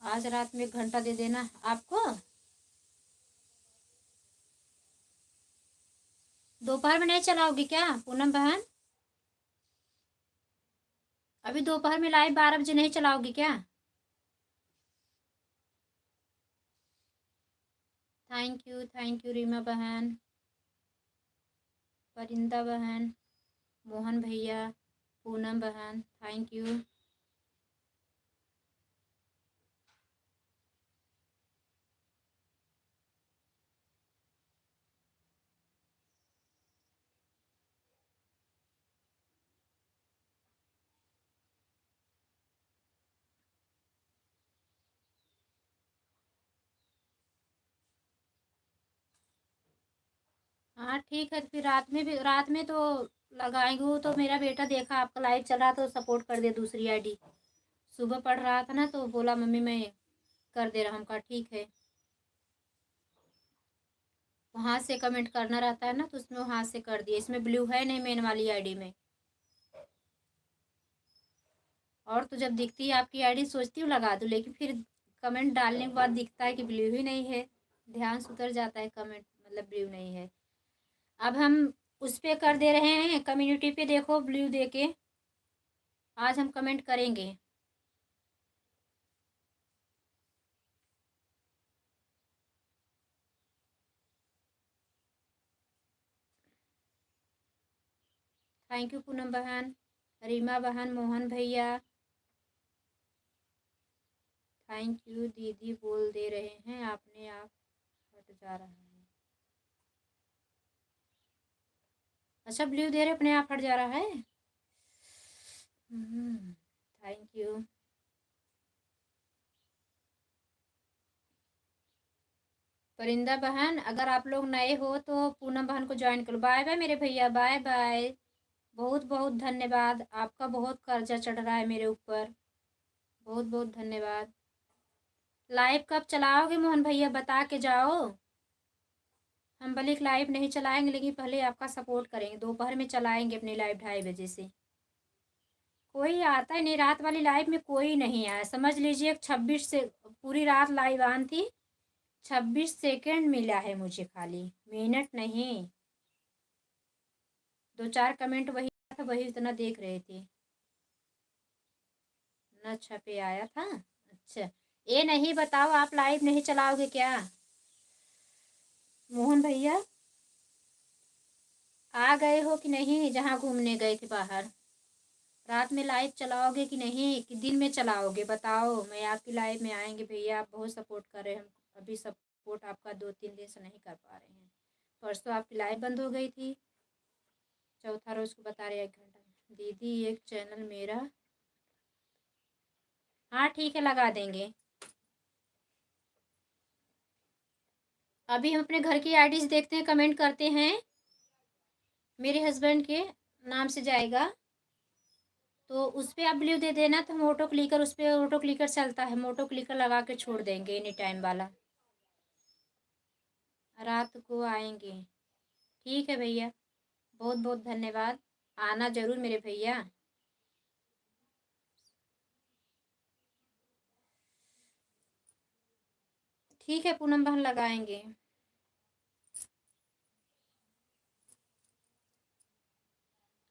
आज रात में 1 घंटा दे देना आपको। दोपहर में नहीं चलाओगी क्या पूनम बहन? अभी दोपहर में लाइव 12 बजे नहीं चलाओगी क्या? थैंक यू रीमा बहन, परिंदा बहन, मोहन भैया, पूनम बहन थैंक यू। हाँ ठीक है, फिर रात में भी, रात में तो लगाएंगे। वो तो मेरा बेटा देखा आपका लाइव चल रहा तो सपोर्ट कर दे दूसरी आईडी। सुबह पढ़ रहा था ना तो बोला मम्मी मैं कर दे रहा हूँ। कहा ठीक है। वहाँ से कमेंट करना रहता है ना तो उसमें वहाँ से कर दिए। इसमें ब्लू है नहीं मेन वाली आईडी में। और तो जब दिखती है आपकी आईडी सोचती हूँ लगा दूँ, लेकिन फिर कमेंट डालने के बाद दिखता है कि ब्लू ही नहीं है। ध्यान से उतर जाता है कमेंट, मतलब ब्लू नहीं है। अब हम उस पे कर दे रहे हैं कम्युनिटी पे, देखो ब्लू दे के आज हम कमेंट करेंगे। थैंक यू पूनम बहन, रीमा बहन, मोहन भैया थैंक यू। दीदी बोल दे रहे हैं आपने आप हट जा रहा है। अच्छा ब्लू दे रहे अपने आप हट जा रहा है। Thank you. परिंदा बहन अगर आप लोग नए हो तो पूनम बहन को ज्वाइन करो। बाय बाय मेरे भैया, बाय बाय। बहुत बहुत धन्यवाद, आपका बहुत कर्जा चढ़ रहा है मेरे ऊपर। बहुत बहुत धन्यवाद। लाइव कब चलाओगे मोहन भैया बता के जाओ। हम भले लाइव नहीं चलाएंगे लेकिन पहले आपका सपोर्ट करेंगे। दोपहर में चलाएंगे अपनी लाइव 2:30 बजे से। कोई आता ही नहीं, रात वाली लाइव में कोई नहीं आया। समझ लीजिए 26 से पूरी रात लाइव ऑन थी, 26 सेकंड मिला है मुझे, खाली मिनट नहीं। 2-4 कमेंट वही था, वही इतना देख रहे थे ना। छपे आया था। अच्छा ये नहीं बताओ आप लाइव नहीं चलाओगे क्या मोहन भैया? आ गए हो कि नहीं जहाँ घूमने गए थे बाहर? रात में लाइव चलाओगे कि नहीं, कि दिन में चलाओगे बताओ। मैं आपकी लाइव में आएंगे भैया, आप बहुत सपोर्ट कर रहे हैं हम। अभी सपोर्ट आपका 2-3 दिन से नहीं कर पा रहे हैं। परसों आपकी लाइव बंद हो गई थी, चौथा रोज को बता रहे 1 घंटा में। दीदी एक चैनल मेरा, हाँ ठीक है लगा देंगे। अभी हम अपने घर की आईडीज देखते हैं, कमेंट करते हैं। मेरे हस्बैंड के नाम से जाएगा तो उस पर आप ब्लू दे देना तो हम ऑटो क्लिकर, उस पर ऑटो क्लिकर चलता है, हम ऑटो क्लिकर लगा के छोड़ देंगे एनी टाइम वाला। रात को आएंगे ठीक है भैया, बहुत बहुत धन्यवाद। आना जरूर मेरे भैया। ठीक है पूनम बहन लगाएंगे।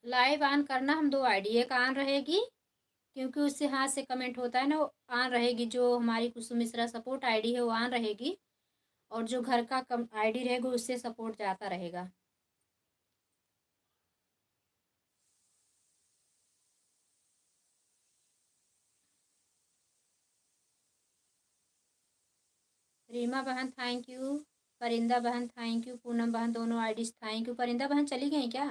लाइव ऑन करना, हम 2 आईडी, एक ऑन रहेगी क्योंकि उससे हाथ से कमेंट होता है ना, वो ऑन रहेगी। जो हमारी कुसुम मिश्रा सपोर्ट आईडी है वो ऑन रहेगी, और जो घर का कम आईडी रहेगा उससे सपोर्ट जाता रहेगा। रीमा बहन थैंक यू, परिंदा बहन थैंक यू, पूनम बहन दोनों आईडी थैंक यू। परिंदा बहन चली गई क्या?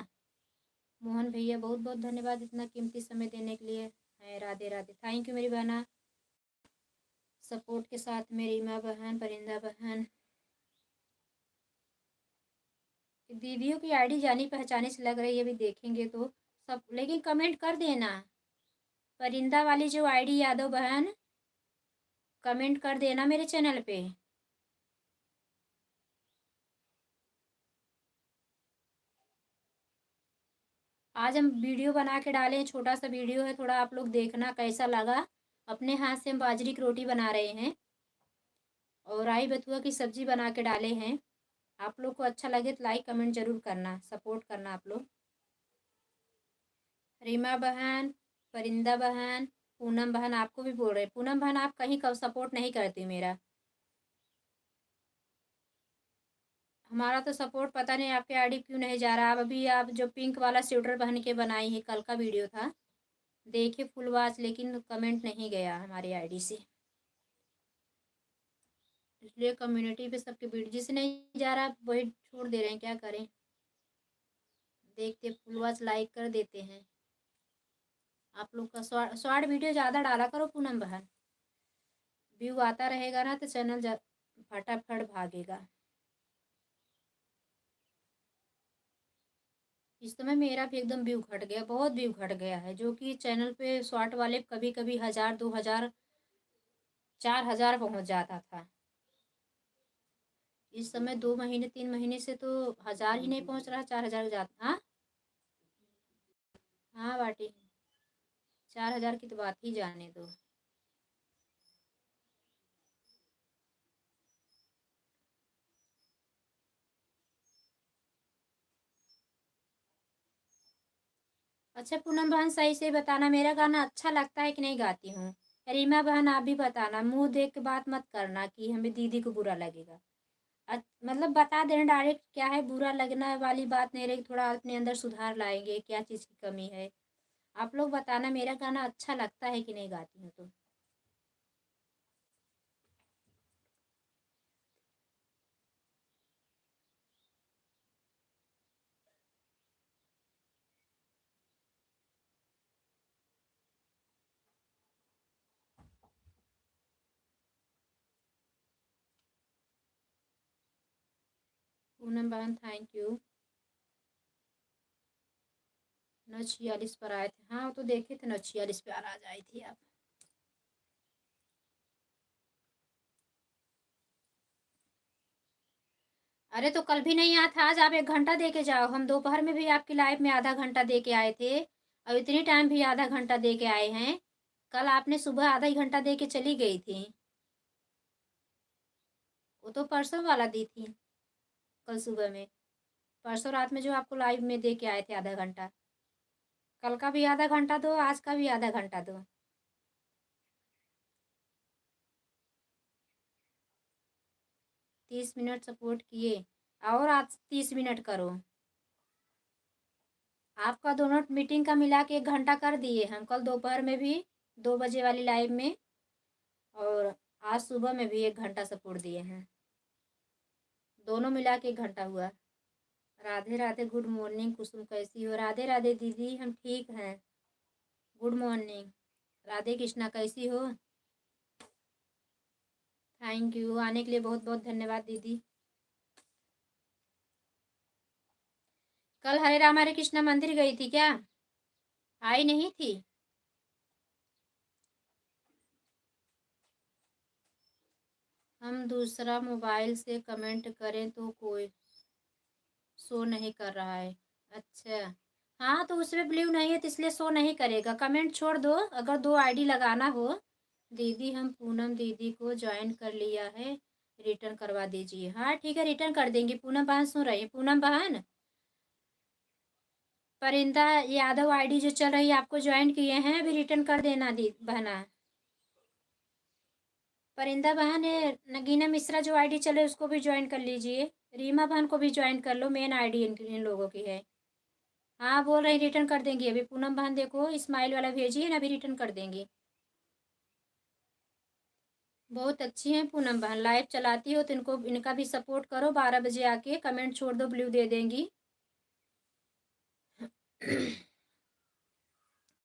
मोहन भैया बहुत बहुत धन्यवाद इतना कीमती समय देने के लिए। है राधे राधे, थैंक यू मेरी बहना। सपोर्ट के साथ मेरी माँ बहन, परिंदा बहन, दीदियों की आईडी जानी पहचानी से लग रही है, अभी देखेंगे तो सब, लेकिन कमेंट कर देना। परिंदा वाली जो आईडी यादव बहन, कमेंट कर देना मेरे चैनल पे। आज हम वीडियो बना के डाले हैं, छोटा सा वीडियो है, थोड़ा आप लोग देखना कैसा लगा। अपने हाथ से हम बाजरी की रोटी बना रहे हैं और राई बथुआ की सब्जी बना के डाले हैं। आप लोग को अच्छा लगे तो लाइक कमेंट जरूर करना, सपोर्ट करना आप लोग। रीमा बहन, परिंदा बहन, पूनम बहन आपको भी बोल रहे। पूनम बहन आप कहीं कब सपोर्ट नहीं करती मेरा। हमारा तो सपोर्ट पता नहीं आपके आईडी क्यों नहीं जा रहा। अब अभी आप जो पिंक वाला स्वेटर पहन के बनाई है, कल का वीडियो था, देखिए फुल वॉच, लेकिन कमेंट नहीं गया हमारी आईडी से, इसलिए कम्युनिटी पे सबके वीडियो जिसे नहीं जा रहा वही छोड़ दे रहे हैं, क्या करें। देखते फुल वॉच लाइक कर देते हैं। आप लोग का शॉर्ट वीडियो ज़्यादा डाला करो पूनम बहन, व्यू आता रहेगा ना तो चैनल फटाफट भागेगा। इस समय मेरा भी एकदम व्यू घट गया, बहुत व्यू घट गया है, जो कि चैनल पे शॉर्ट वाले कभी कभी 1000, 2000, 4000 पहुंच जाता था। इस समय 2 महीने 3 महीने से तो 1000 ही नहीं पहुंच रहा, 4000 जाता। हाँ हाँ बाटी, 4000 की तो बात ही जाने दो। अच्छा पूनम बहन सही से बताना, मेरा गाना अच्छा लगता है कि नहीं गाती हूँ। रीमा बहन आप भी बताना, मुंह देख के बात मत करना कि हमें दीदी को बुरा लगेगा। मतलब बता देना डायरेक्ट, क्या है बुरा लगना वाली बात नहीं रहेगी, थोड़ा अपने अंदर सुधार लाएंगे, क्या चीज़ की कमी है। आप लोग बताना मेरा गाना अच्छा लगता है कि नहीं गाती हूँ तो। पूनम बहन थैंक यू। 946 पर आए थे, हाँ वो तो देखे थे 946 पे आ जाई थी आप। अरे तो कल भी नहीं आया था, आज आप 1 घंटा दे के जाओ। हम दोपहर में भी आपकी लाइफ में आधा घंटा दे के आए थे, और इतनी टाइम भी आधा घंटा दे के आए हैं। कल आपने सुबह आधा ही घंटा दे के चली गई थी, वो तो परसों वाला दी थी, कल सुबह में। परसों रात में जो आपको लाइव में दे के आए थे आधा घंटा, कल का भी आधा घंटा दो, आज का भी आधा घंटा दो। 30 मिनट सपोर्ट किए, और आज 30 मिनट करो। आपका दोनों मीटिंग का मिला के 1 घंटा कर दिए हम, कल दोपहर में भी 2 बजे वाली लाइव में, और आज सुबह में भी 1 घंटा सपोर्ट दिए हैं, दोनों मिला के 1 घंटा हुआ। राधे राधे, गुड मॉर्निंग कुसुम, कैसी हो। राधे राधे दीदी, हम ठीक हैं, गुड मॉर्निंग। राधे कृष्णा कैसी हो। थैंक यू, आने के लिए बहुत बहुत धन्यवाद दीदी। कल हरे राम हरे कृष्णा मंदिर गई थी क्या, आई नहीं थी। हम दूसरा मोबाइल से कमेंट करें तो कोई शो नहीं कर रहा है। अच्छा, हाँ तो उसमें ब्लू नहीं है तो इसलिए शो नहीं करेगा, कमेंट छोड़ दो। अगर 2 आईडी लगाना हो, दीदी हम पूनम दीदी को ज्वाइन कर लिया है, रिटर्न करवा दीजिए। हाँ ठीक है, रिटर्न कर देंगे। पूनम बहन सुन रही है, पूनम बहन, परिंदा यादव आईडी जो चल रही है आपको ज्वाइन किए हैं, अभी रिटर्न कर देना दी बहना। परिंदा बहन है, नगीना मिश्रा जो आईडी चले उसको भी ज्वाइन कर लीजिए। रीमा बहन को भी ज्वाइन कर लो, मेन आईडी इन लोगों की है। हाँ बोल रही रिटर्न कर देंगी अभी। पूनम बहन देखो स्माइल वाला भेजिए ना, अभी रिटर्न कर देंगी। बहुत अच्छी हैं पूनम बहन, लाइव चलाती हो तो इनको, इनका भी सपोर्ट करो। 12 बजे आके कमेंट छोड़ दो, ब्लू दे देंगी।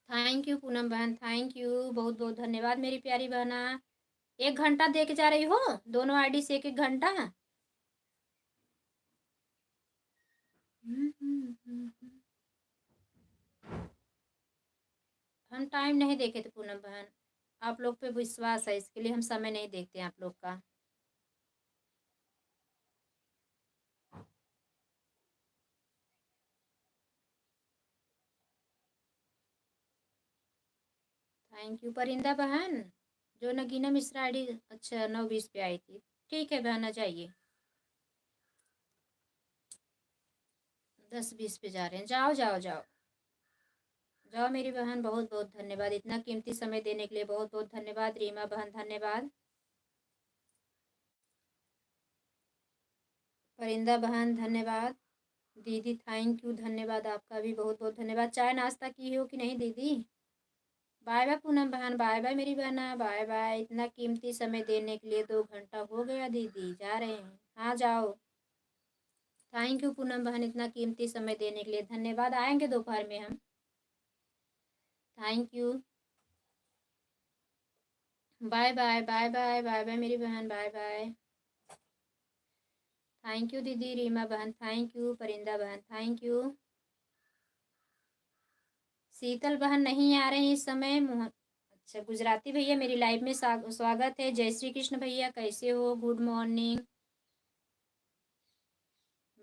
थैंक यू पूनम बहन, थैंक यू, बहुत बहुत धन्यवाद मेरी प्यारी बहना। 1 घंटा दे के जा रही हो, दोनों आईडी से 1-1 घंटा। हम टाइम नहीं देखे थे पूनम बहन, आप लोग पे विश्वास है इसके लिए हम समय नहीं देखते हैं आप लोग का। थैंक यू परिंदा बहन, जो नगीना मिश्रा आईडी अच्छा 9:20 पे आई थी। ठीक है बहन, आ जाइए। 10:20 पे जा रहे हैं, जाओ जाओ जाओ जाओ मेरी बहन, बहुत बहुत धन्यवाद, इतना कीमती समय देने के लिए बहुत बहुत धन्यवाद। रीमा बहन धन्यवाद, परिंदा बहन धन्यवाद, दीदी थैंक यू, धन्यवाद आपका भी बहुत बहुत धन्यवाद। चाय नाश्ता की हो कि नहीं दीदी? बाय बाय पूनम बहन, बाय बाय मेरी बहना, बाय बाय। इतना कीमती समय देने के लिए 2 घंटा हो गया दीदी, जा रहे हैं। हाँ जाओ। थैंक यू पूनम बहन, इतना कीमती समय देने के लिए धन्यवाद। आएंगे दोपहर में हम। Thank you, bye bye bye bye bye bye मेरी बहन, बाय बाय। थैंक यू दीदी, रीमा बहन थैंक यू, परिंदा बहन थैंक यू। शीतल बहन नहीं आ रही इस समय। अच्छा गुजराती भैया मेरी लाइव में स्वागत है। जय श्री कृष्ण भैया, कैसे हो? Good morning.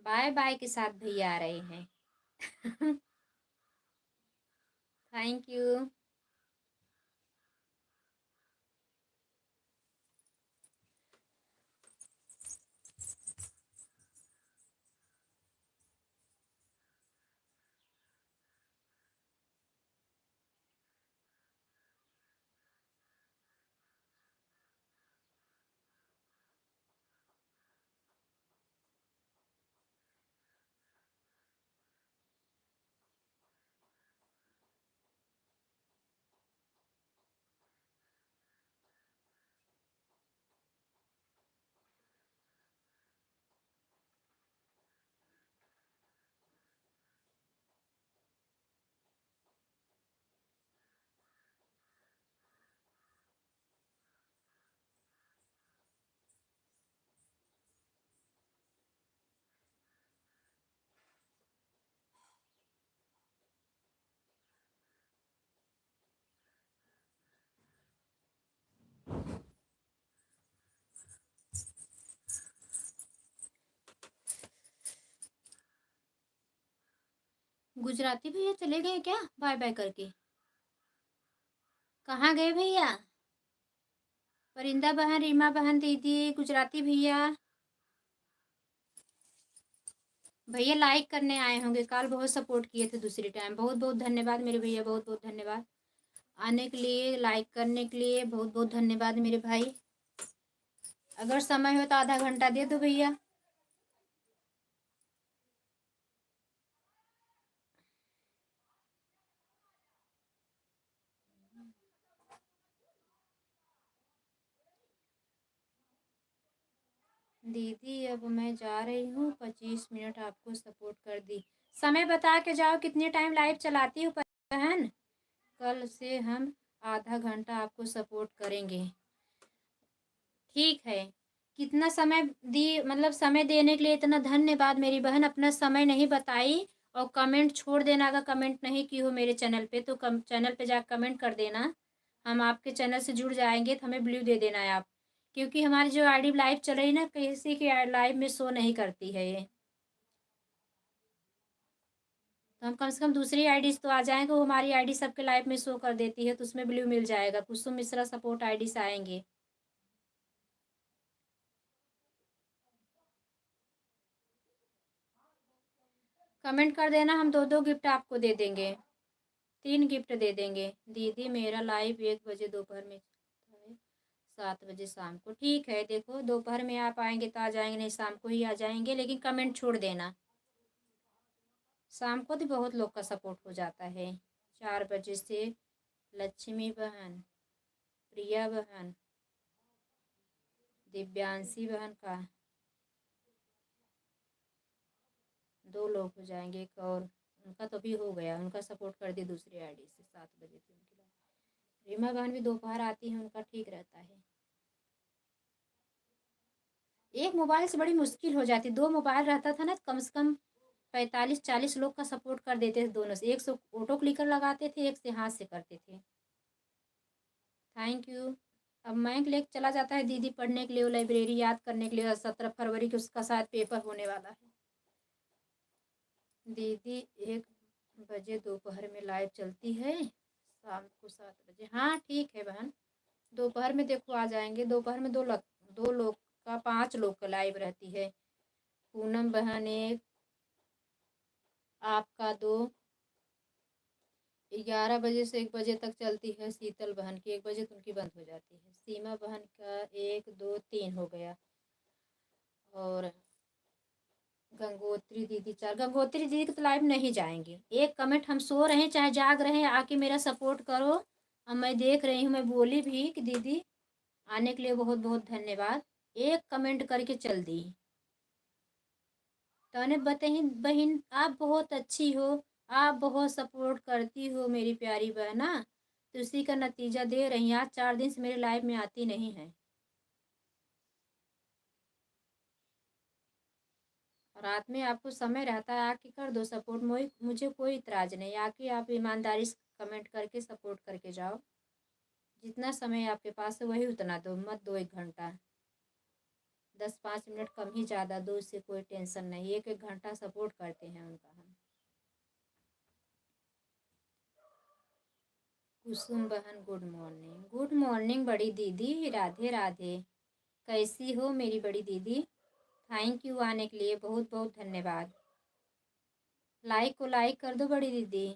बाय बाय के साथ भैया आ रहे हैं। Thank you. गुजराती भैया चले गए क्या बाय बाय करके? कहाँ गए भैया? परिंदा बहन, रीमा बहन, दीदी, गुजराती भैया। भैया लाइक करने आए होंगे, कल बहुत सपोर्ट किए थे दूसरी टाइम। बहुत बहुत धन्यवाद मेरे भैया, बहुत बहुत धन्यवाद आने के लिए, लाइक करने के लिए, बहुत बहुत धन्यवाद मेरे भाई। अगर समय हो तो आधा घंटा दे दो भैया। दीदी अब मैं जा रही हूँ, 25 मिनट आपको सपोर्ट कर दी। समय बता के जाओ कितने टाइम लाइव चलाती हूँ बहन। कल से हम आधा घंटा आपको सपोर्ट करेंगे, ठीक है? कितना समय दी, मतलब समय देने के लिए इतना धन्यवाद मेरी बहन। अपना समय नहीं बताई और कमेंट छोड़ देना, अगर कमेंट नहीं की हो मेरे चैनल पे तो चैनल पे जाकर कमेंट कर देना। हम आपके चैनल से जुड़ जाएंगे तो हमें ब्लू दे देना है आप, क्योंकि हमारी जो आईडी लाइव चल रही ना, किसी की लाइव में शो नहीं करती है ये। तो हम कम से कम दूसरी आईडी तो आ जाएंगे, वो हमारी आईडी सबके लाइव में शो कर देती है, तो उसमें ब्लू मिल जाएगा। कुसुम मिश्रा सपोर्ट आईडी से आएंगे। कमेंट कर देना, हम 2-2 गिफ्ट आपको दे देंगे, 3 गिफ्ट दे देंगे। दीदी मेरा लाइव 1 बजे दोपहर में चलता है, 7 बजे शाम को। ठीक है, देखो दोपहर में आप आएंगे तो आ जाएंगे, नहीं शाम को ही आ जाएंगे, लेकिन कमेंट छोड़ देना। शाम को तो बहुत लोग का सपोर्ट हो जाता है। 4 बजे से लक्ष्मी बहन, प्रिया बहन, दिव्यांशी बहन का 2 लोग हो जाएंगे, एक और उनका तो अभी हो गया, उनका सपोर्ट कर दी दूसरी आईडी से, 7 बजे थी उनकी लाइव। रीमा बहन भी दोपहर आती हैं, उनका ठीक रहता है। एक मोबाइल से बड़ी मुश्किल हो जाती, 2 मोबाइल रहता था ना, कम से कम 45-40 लोग का सपोर्ट कर देते थे दोनों से। एक से ऑटो क्लिकर लगाते थे, एक से हाथ से करते थे। Thank you. अब मैंक लेके चला जाता है दीदी पढ़ने के लिए, वो लाइब्रेरी याद करने के लिए। 17 फरवरी को उसका शायद पेपर होने वाला है। दीदी 1 बजे दोपहर में लाइव चलती है, शाम को 7 बजे। हाँ ठीक है बहन, दोपहर में देखो आ जाएंगे। दोपहर में 2 लोग का, 5 लोग का लाइव रहती है। पूनम बहन एक, आपका 2, 11 बजे से 1 बजे तक चलती है। शीतल बहन की 1 बजे तो उनकी बंद हो जाती है। सीमा बहन का 1, 2, 3 हो गया। और गंगोत्री दीदी 4। गंगोत्री दीदी की तो लाइव नहीं जाएंगे। एक कमेंट, हम सो रहे हैं चाहे जाग रहे हैं, आके मेरा सपोर्ट करो। अब मैं देख रही हूँ, मैं बोली भी कि दीदी आने के लिए बहुत बहुत धन्यवाद, एक कमेंट करके चल दी। तो ने बताई बहन, आप बहुत अच्छी हो, आप बहुत सपोर्ट करती हो मेरी प्यारी बहना, तो उसी का नतीजा दे रही हैं। आज 4 दिन से मेरे लाइव में आती नहीं है। रात में आपको समय रहता है, आके कर दो सपोर्ट। मुझे कोई इतराज़ नहीं, आके आप ईमानदारी से कमेंट करके सपोर्ट करके जाओ। जितना समय आपके पास है वही उतना दो, मत दो 1 घंटा। 10-5 मिनट कम ही ज़्यादा दो, उससे कोई टेंशन नहीं। 1-1 घंटा सपोर्ट करते हैं उनका हम। कुसुम बहन गुड मॉर्निंग। गुड मॉर्निंग बड़ी दीदी, राधे राधे। कैसी हो मेरी बड़ी दीदी? थैंक यू आने के लिए, बहुत बहुत धन्यवाद। लाइक को लाइक कर दो बड़ी दीदी।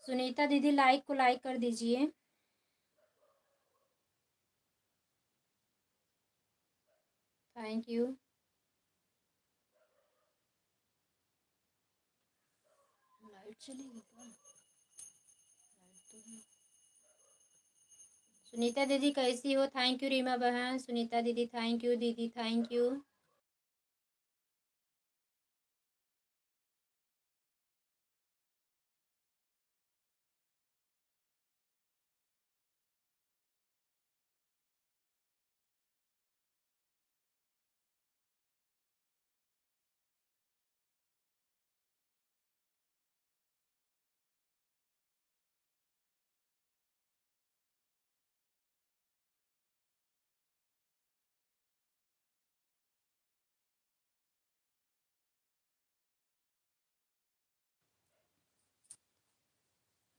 सुनीता दीदी लाइक को लाइक कर दीजिए। Thank you. लाइट चलेगी क्या? लाइट तो है। सुनीता दीदी कैसी हो? थैंक यू रीमा बहन। सुनीता दीदी थैंक यू, दीदी थैंक यू।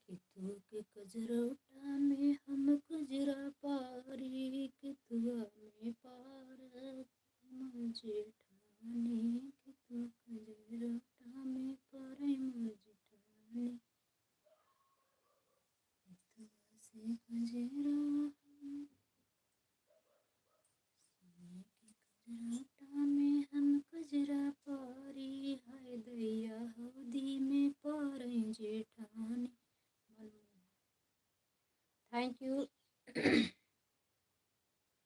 कि तू के कजरोटा में हम कजरा पारी, कि तुआ में पार मुझे ठाने, कि तू कजरोटा में पार मुझे ठाने, कि तुआ से कजरा कजरोटा में हम कजरा पारी, हाय दैया हौदी में पार जेठानी। Thank you.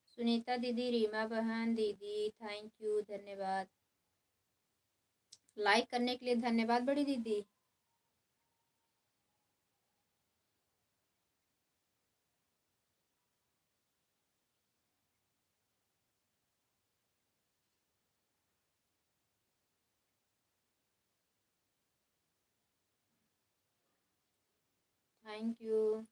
सुनीता दीदी, रीमा बहन दीदी थैंक यू, धन्यवाद। लाइक करने के लिए धन्यवाद बड़ी दीदी। Thank you.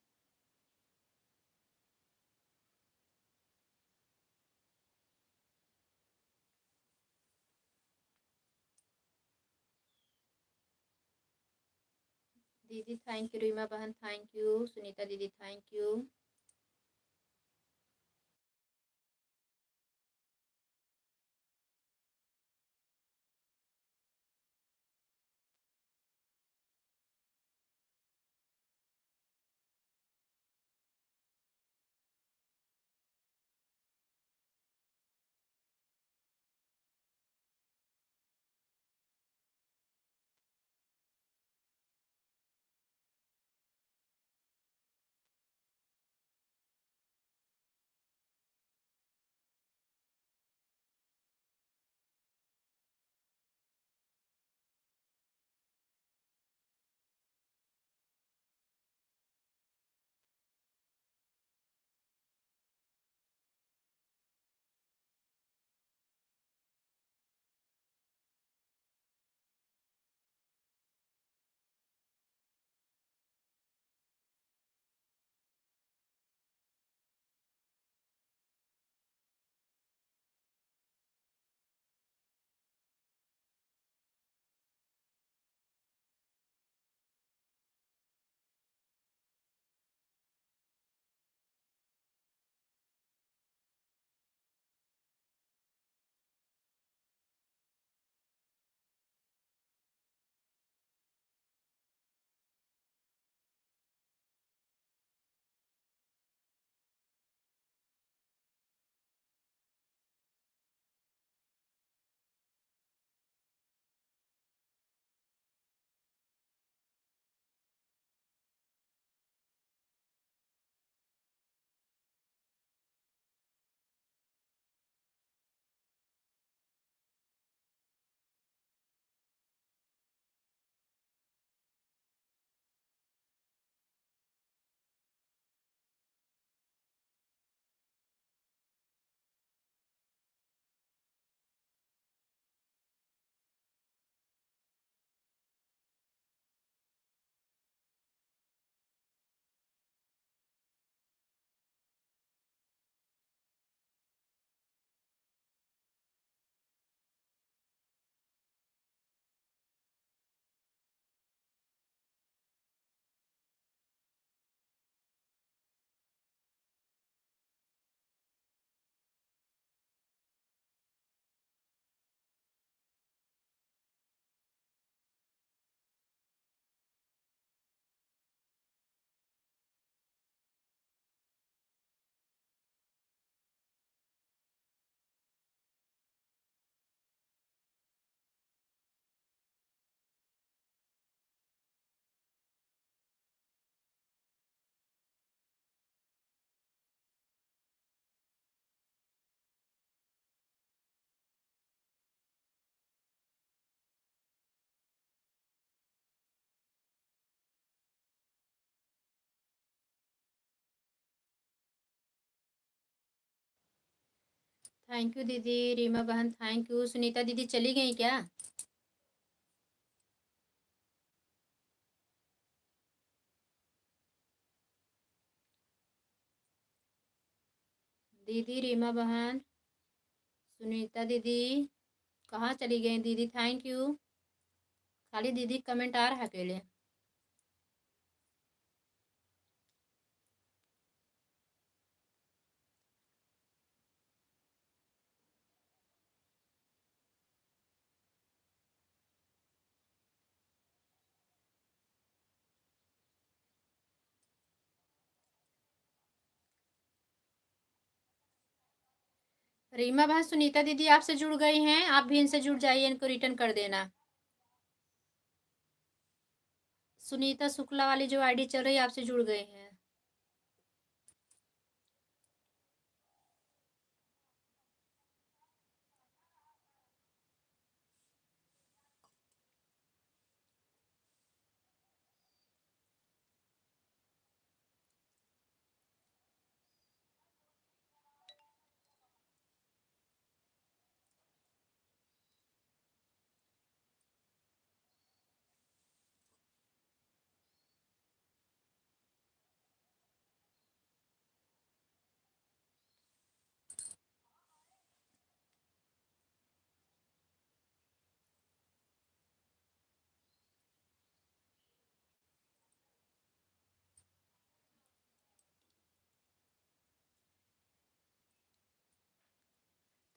दीदी थैंक यू, रीमा बहन थैंक यू, सुनीता दीदी थैंक यू। थैंक यू दीदी। रीमा बहन थैंक यू। सुनीता दीदी चली गई क्या? दीदी रीमा बहन, सुनीता दीदी कहाँ चली गई दीदी? Thank you. खाली दीदी कमेंट आ रहा है अकेले। रीमा बहन, सुनीता दीदी आपसे जुड़ गई हैं, आप भी इनसे जुड़ जाइए, इनको रिटर्न कर देना। सुनीता शुक्ला वाली जो आईडी चल रही है, आपसे जुड़ गई हैं।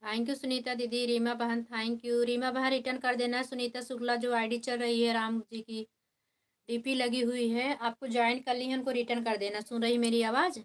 थैंक यू सुनीता दीदी। रीमा बहन थैंक यू। रीमा बहन रिटर्न कर देना। सुनीता शुक्ला जो आईडी चल रही है, राम जी की डीपी लगी हुई है, आपको ज्वाइन कर ली है, उनको रिटर्न कर देना। सुन रही मेरी आवाज़?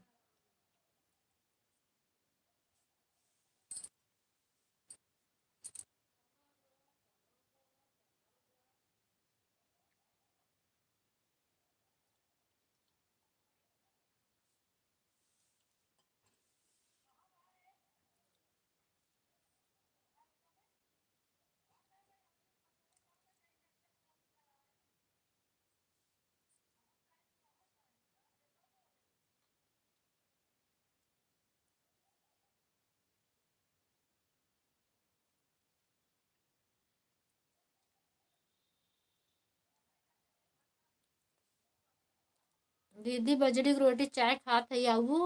दीदी बजरी की रोटी चाय खात है आऊ?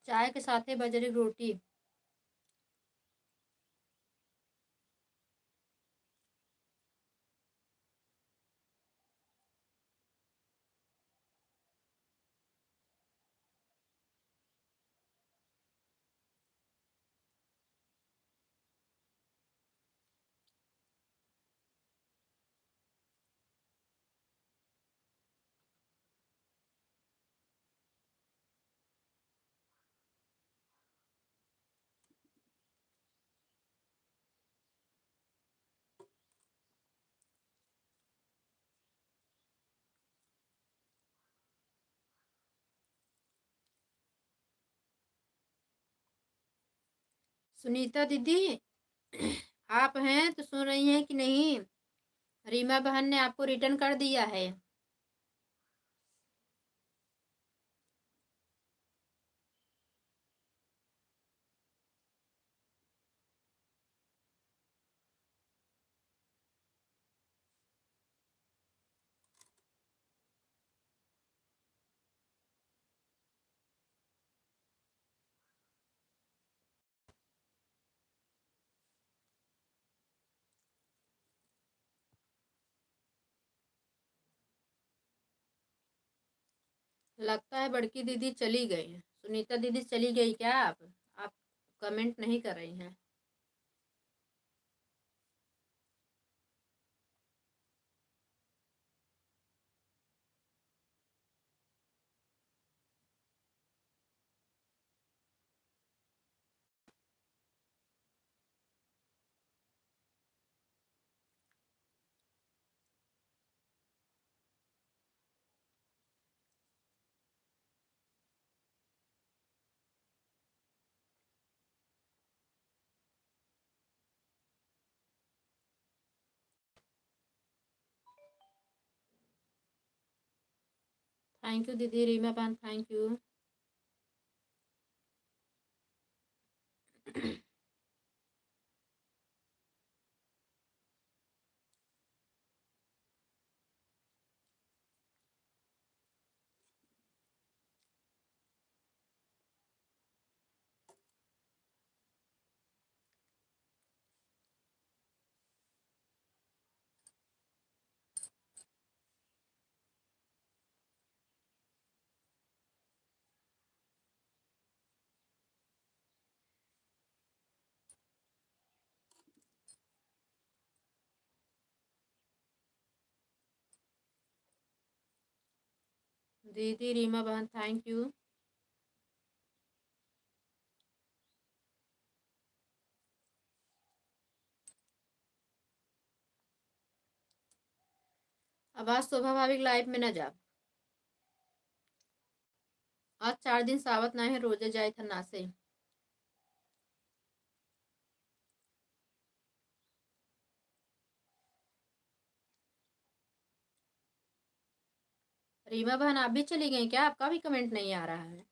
चाय के साथ है बजरी की रोटी। सुनीता दीदी आप हैं तो सुन रही हैं कि नहीं? रीमा बहन ने आपको रिटर्न कर दिया है। लगता है बड़की दीदी चली गई है। सुनीता दीदी चली गई क्या? आप कमेंट नहीं कर रही हैं। थैंक यू दीदी रीमा बहन, थैंक यू। दीदी रीमा बहन, थैंक यू। अब आज शोभा भाभी लाइव में न जा। आज 4 दिन सावत नहीं है, रोजे जाए था ना से। रीमा बहन आप भी चली गई क्या? आपका भी कमेंट नहीं आ रहा है।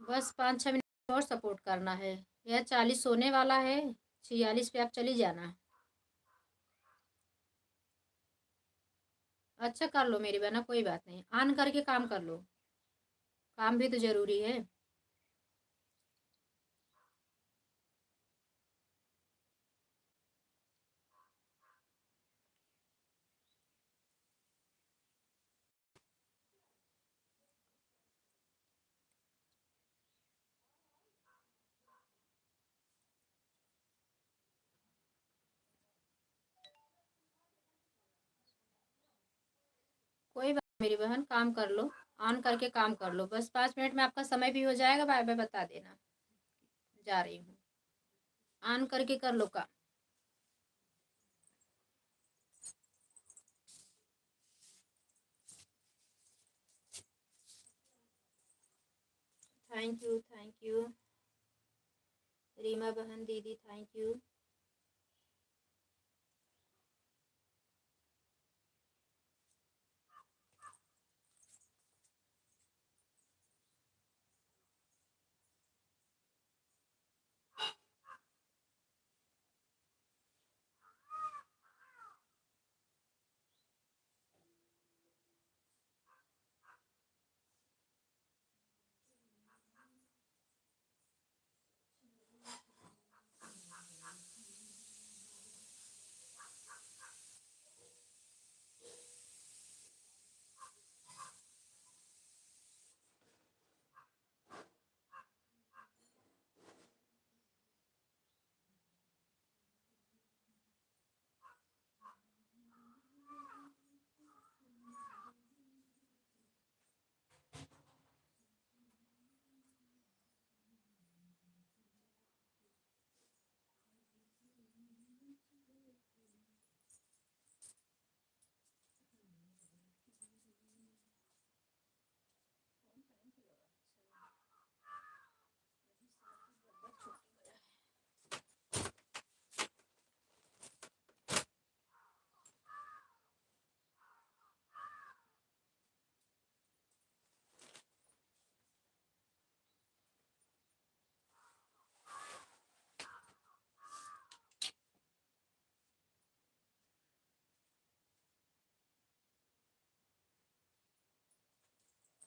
बस 5-6 मिनट और सपोर्ट करना है। यह 40 होने वाला है, 46 पे आप चली जाना। अच्छा कर लो मेरी बहना, कोई बात नहीं, ऑन करके काम कर लो, काम भी तो जरूरी है। कोई बात नहीं मेरी बहन, काम कर लो, ऑन करके काम कर लो। बस 5 मिनट में आपका समय भी हो जाएगा, बाय बाय बता देना, जा रही हूँ। ऑन करके कर लो काम। थैंक यू रीमा बहन, दीदी thank you.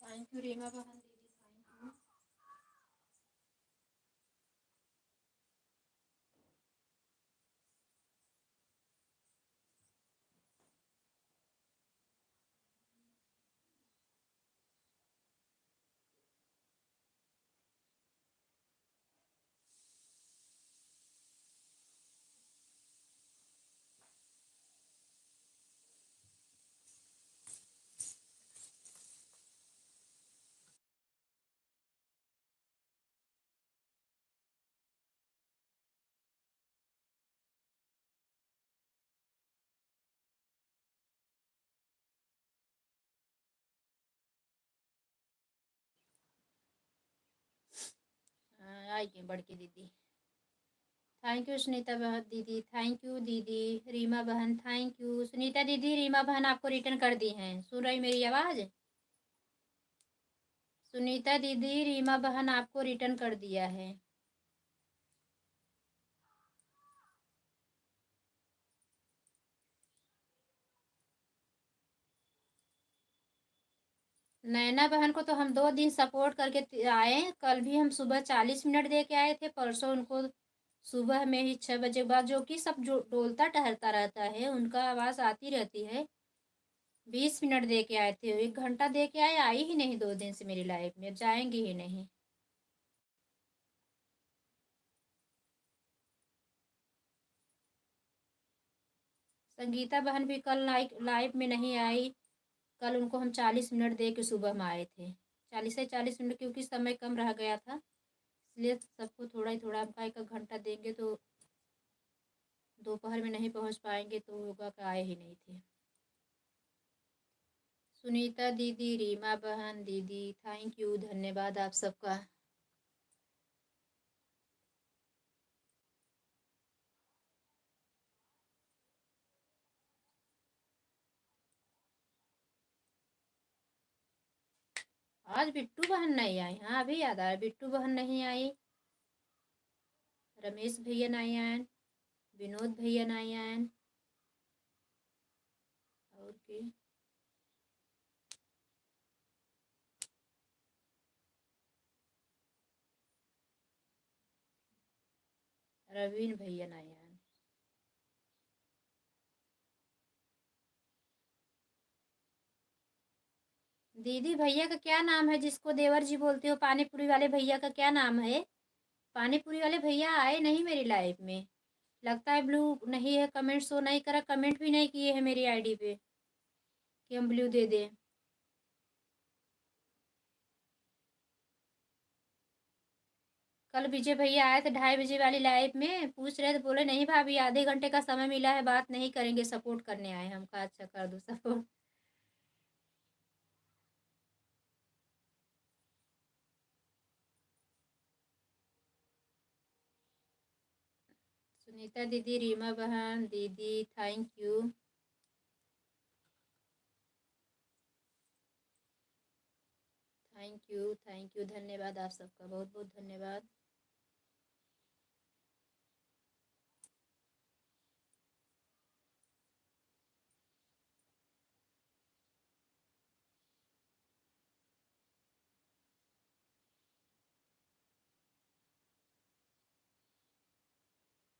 Thank you Reema बहन, दीदी थैंक यू। आएगी बड़की दीदी। थैंक यू सुनीता बहन दीदी, थैंक यू दीदी। रीमा बहन थैंक यू। सुनीता दीदी रीमा बहन आपको रिटर्न कर दी हैं, सुन रही मेरी आवाज़? सुनीता दीदी रीमा बहन आपको रिटर्न कर दिया है। नैना बहन को तो हम 2 दिन सपोर्ट करके आए। कल भी हम सुबह 40 मिनट दे के आए थे, परसों उनको सुबह में ही 6 बजे के बाद, जो कि सब जो डोलता टहलता रहता है उनका आवाज़ आती रहती है। 20 मिनट दे के आए थे, 1 घंटा दे के आए, आई ही नहीं 2 दिन से मेरी लाइफ में, जाएंगी ही नहीं। संगीता बहन भी कल लाइव में नहीं आई। कल उनको हम 40 मिनट दे के सुबह में आए थे, 40 से 40 मिनट, क्योंकि समय कम रह गया था, इसलिए सबको थोड़ा ही थोड़ा, हम एक घंटा देंगे तो दोपहर में नहीं पहुंच पाएंगे, तो होगा कि आए ही नहीं थे। सुनीता दीदी, रीमा बहन दीदी थैंक यू, धन्यवाद आप सबका। आज बिट्टू बहन नहीं आई, हाँ अभी याद आया, बिट्टू बहन नहीं आई, रमेश भैया नहीं आए, विनोद भैया नहीं आए, और के रवीन भैया नहीं आए। दीदी भैया का क्या नाम है जिसको देवर जी बोलते हो? पानीपुरी वाले भैया का क्या नाम है? पानीपुरी वाले भैया आए नहीं मेरी लाइफ में, लगता है ब्लू नहीं है, कमेंट शो नहीं करा, कमेंट भी नहीं किए हैं मेरी आईडी पे कि हम ब्लू दे दें। कल विजय भैया आए थे 2:30 बजे वाली लाइव में, पूछ रहे थे, बोले नहीं भाभी आधे घंटे का समय मिला है, बात नहीं करेंगे, सपोर्ट करने आए। हम कहा अच्छा कर दो सपोर्ट। सुनीता दीदी, रीमा बहन दीदी थैंक यू। थैंक यू, धन्यवाद आप सबका, बहुत बहुत धन्यवाद।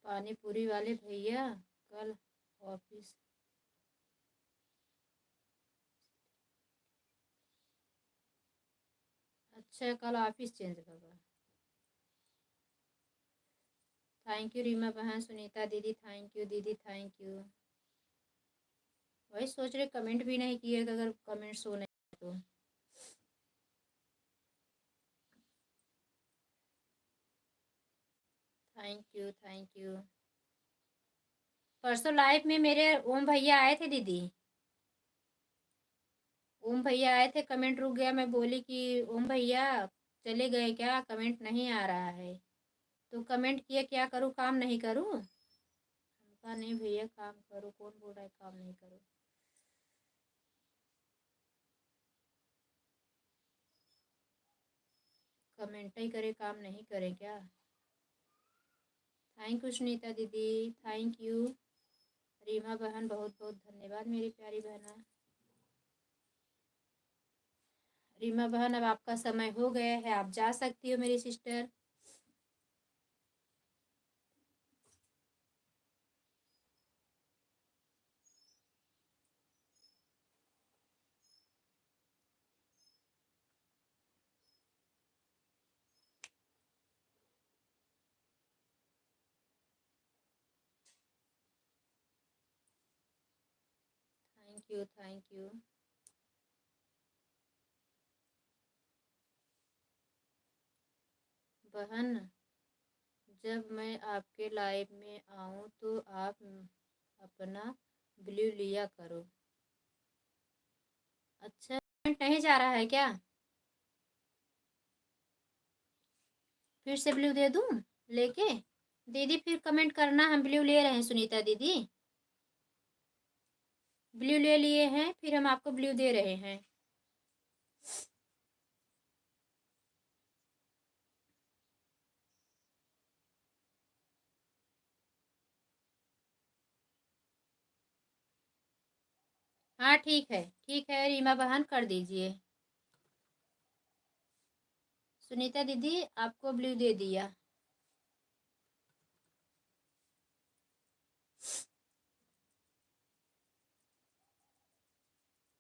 पानी पूरी वाले भैया कल ऑफिस, अच्छा कल ऑफिस चेंज होगा। थैंक यू रीमा बहन, सुनीता दीदी थैंक यू, दीदी थैंक यू। वही सोच रहे, कमेंट भी नहीं किए, अगर कमेंट शो नहीं तो। Thank you. परसों लाइव में मेरे ओम भैया आए थे दीदी, ओम भैया आए थे, कमेंट रुक गया, मैं बोली कि ओम भैया चले गए क्या, कमेंट नहीं आ रहा है, तो कमेंट किया क्या करूँ, काम नहीं करूँ? कहा नहीं भैया काम करो, कौन बोल रहा है काम नहीं करो। कमेंट ही करे, काम नहीं करें क्या? थैंक यू सुनीता दीदी, थैंक यू। रीमा बहन बहुत बहुत धन्यवाद मेरी प्यारी बहना। रीमा बहन अब आपका समय हो गया है, आप जा सकती हो मेरी सिस्टर। Thank you. बहन जब मैं आपके लाइव में आऊँ तो आप अपना ब्लू लिया करो। अच्छा नहीं जा रहा है क्या? फिर से ब्लू दे दूँ लेके? दीदी फिर कमेंट करना, हम ब्लू ले रहे हैं सुनीता दीदी, ब्लू ले लिए हैं, फिर हम आपको ब्लू दे रहे हैं। हाँ ठीक है रीमा बहन, कर दीजिए। सुनीता दीदी आपको ब्लू दे दिया।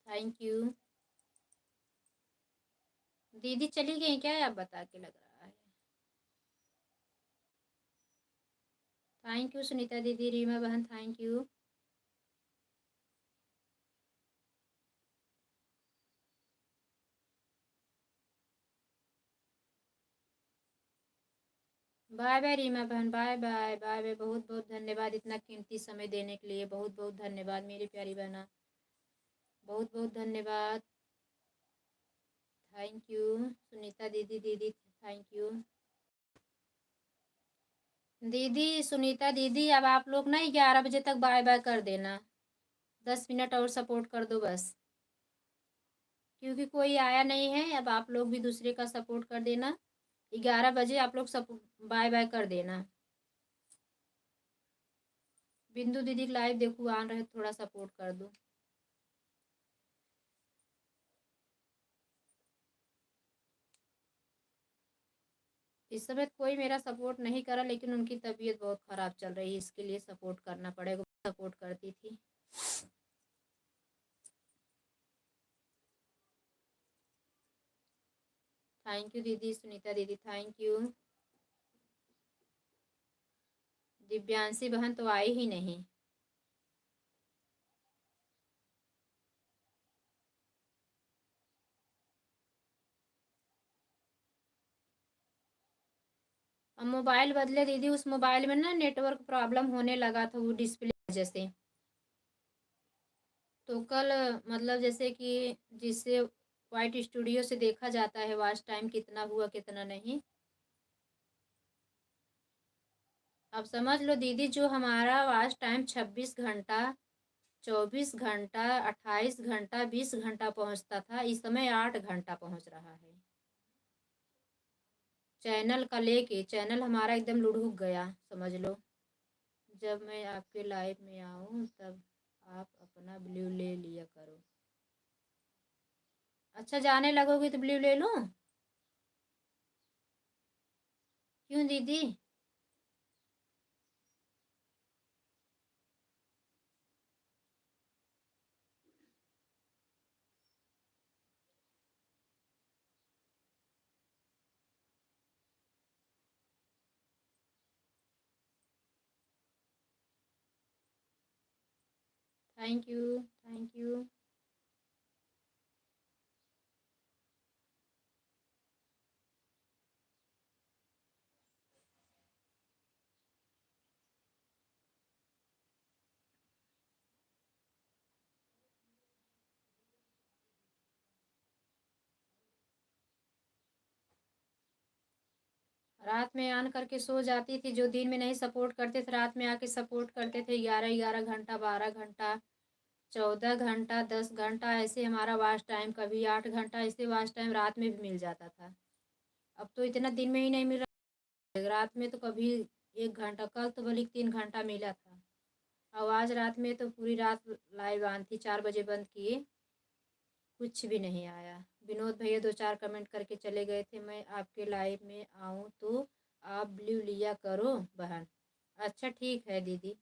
Thank you. दीदी चली गई क्या, आप बता के लग रहा है। थैंक यू सुनीता दीदी, रीमा बहन thank you. Bye bye Reema बहन, बाय बाय बाय बाय। बहुत बहुत धन्यवाद इतना कीमती समय देने के लिए, बहुत बहुत धन्यवाद मेरी प्यारी बहना, बहुत बहुत धन्यवाद। थैंक यू सुनीता दीदी, दीदी थैंक यू। दीदी सुनीता दीदी, अब आप लोग ना 11 बजे तक बाय बाय कर देना, 10 मिनट और सपोर्ट कर दो बस, क्योंकि कोई आया नहीं है। अब आप लोग भी दूसरे का सपोर्ट कर देना, 11 बजे आप लोग सब बाय बाय कर देना। बिंदु दीदी लाइव देखो आ रहे, थोड़ा सपोर्ट कर दो। इस समय कोई मेरा सपोर्ट नहीं करा, लेकिन उनकी तबीयत बहुत ख़राब चल रही है, इसके लिए सपोर्ट करना पड़ेगा, सपोर्ट करती थी। थैंक यू दीदी सुनीता दीदी, थैंक यू। दिव्यांशी बहन तो आई ही नहीं। अब मोबाइल बदले दीदी, उस मोबाइल में ना नेटवर्क प्रॉब्लम होने लगा था, वो डिस्प्ले वजह से। तो कल मतलब जैसे कि जिससे वाइट स्टूडियो से देखा जाता है वॉच टाइम कितना हुआ कितना नहीं, अब समझ लो दीदी, जो हमारा वॉच टाइम 26 घंटा, 24 घंटा, 28 घंटा, 20 घंटा पहुंचता था, इस समय 8 घंटा पहुंच रहा है। चैनल का लेके चैनल हमारा एकदम लुढ़क गया समझ लो। जब मैं आपके लाइफ में आऊँ तब आप अपना ब्लू ले लिया करो। अच्छा जाने लगोगी तो ब्लू ले लूँ? क्यों दीदी? Thank you, thank you. रात में ऑन करके सो जाती थी, जो दिन में नहीं सपोर्ट करते थे रात में आके सपोर्ट करते थे, 11 11 घंटा, 12 घंटा, 14 घंटा, 10 घंटा, ऐसे हमारा वॉच टाइम, कभी 8 घंटा, ऐसे वॉच टाइम रात में भी मिल जाता था। अब तो इतना दिन में ही नहीं मिल रहा, रात में तो कभी 1 घंटा, कल तो बल्कि 3 घंटा मिला था। और आज रात में तो पूरी रात लाइव ऑन थी, 4 बजे बंद किए, कुछ भी नहीं आया। विनोद भैया 2 4 कमेंट करके चले गए थे, मैं आपके लाइव में आऊँ तो आप ब्लू लिया करो बहन। अच्छा ठीक है दीदी।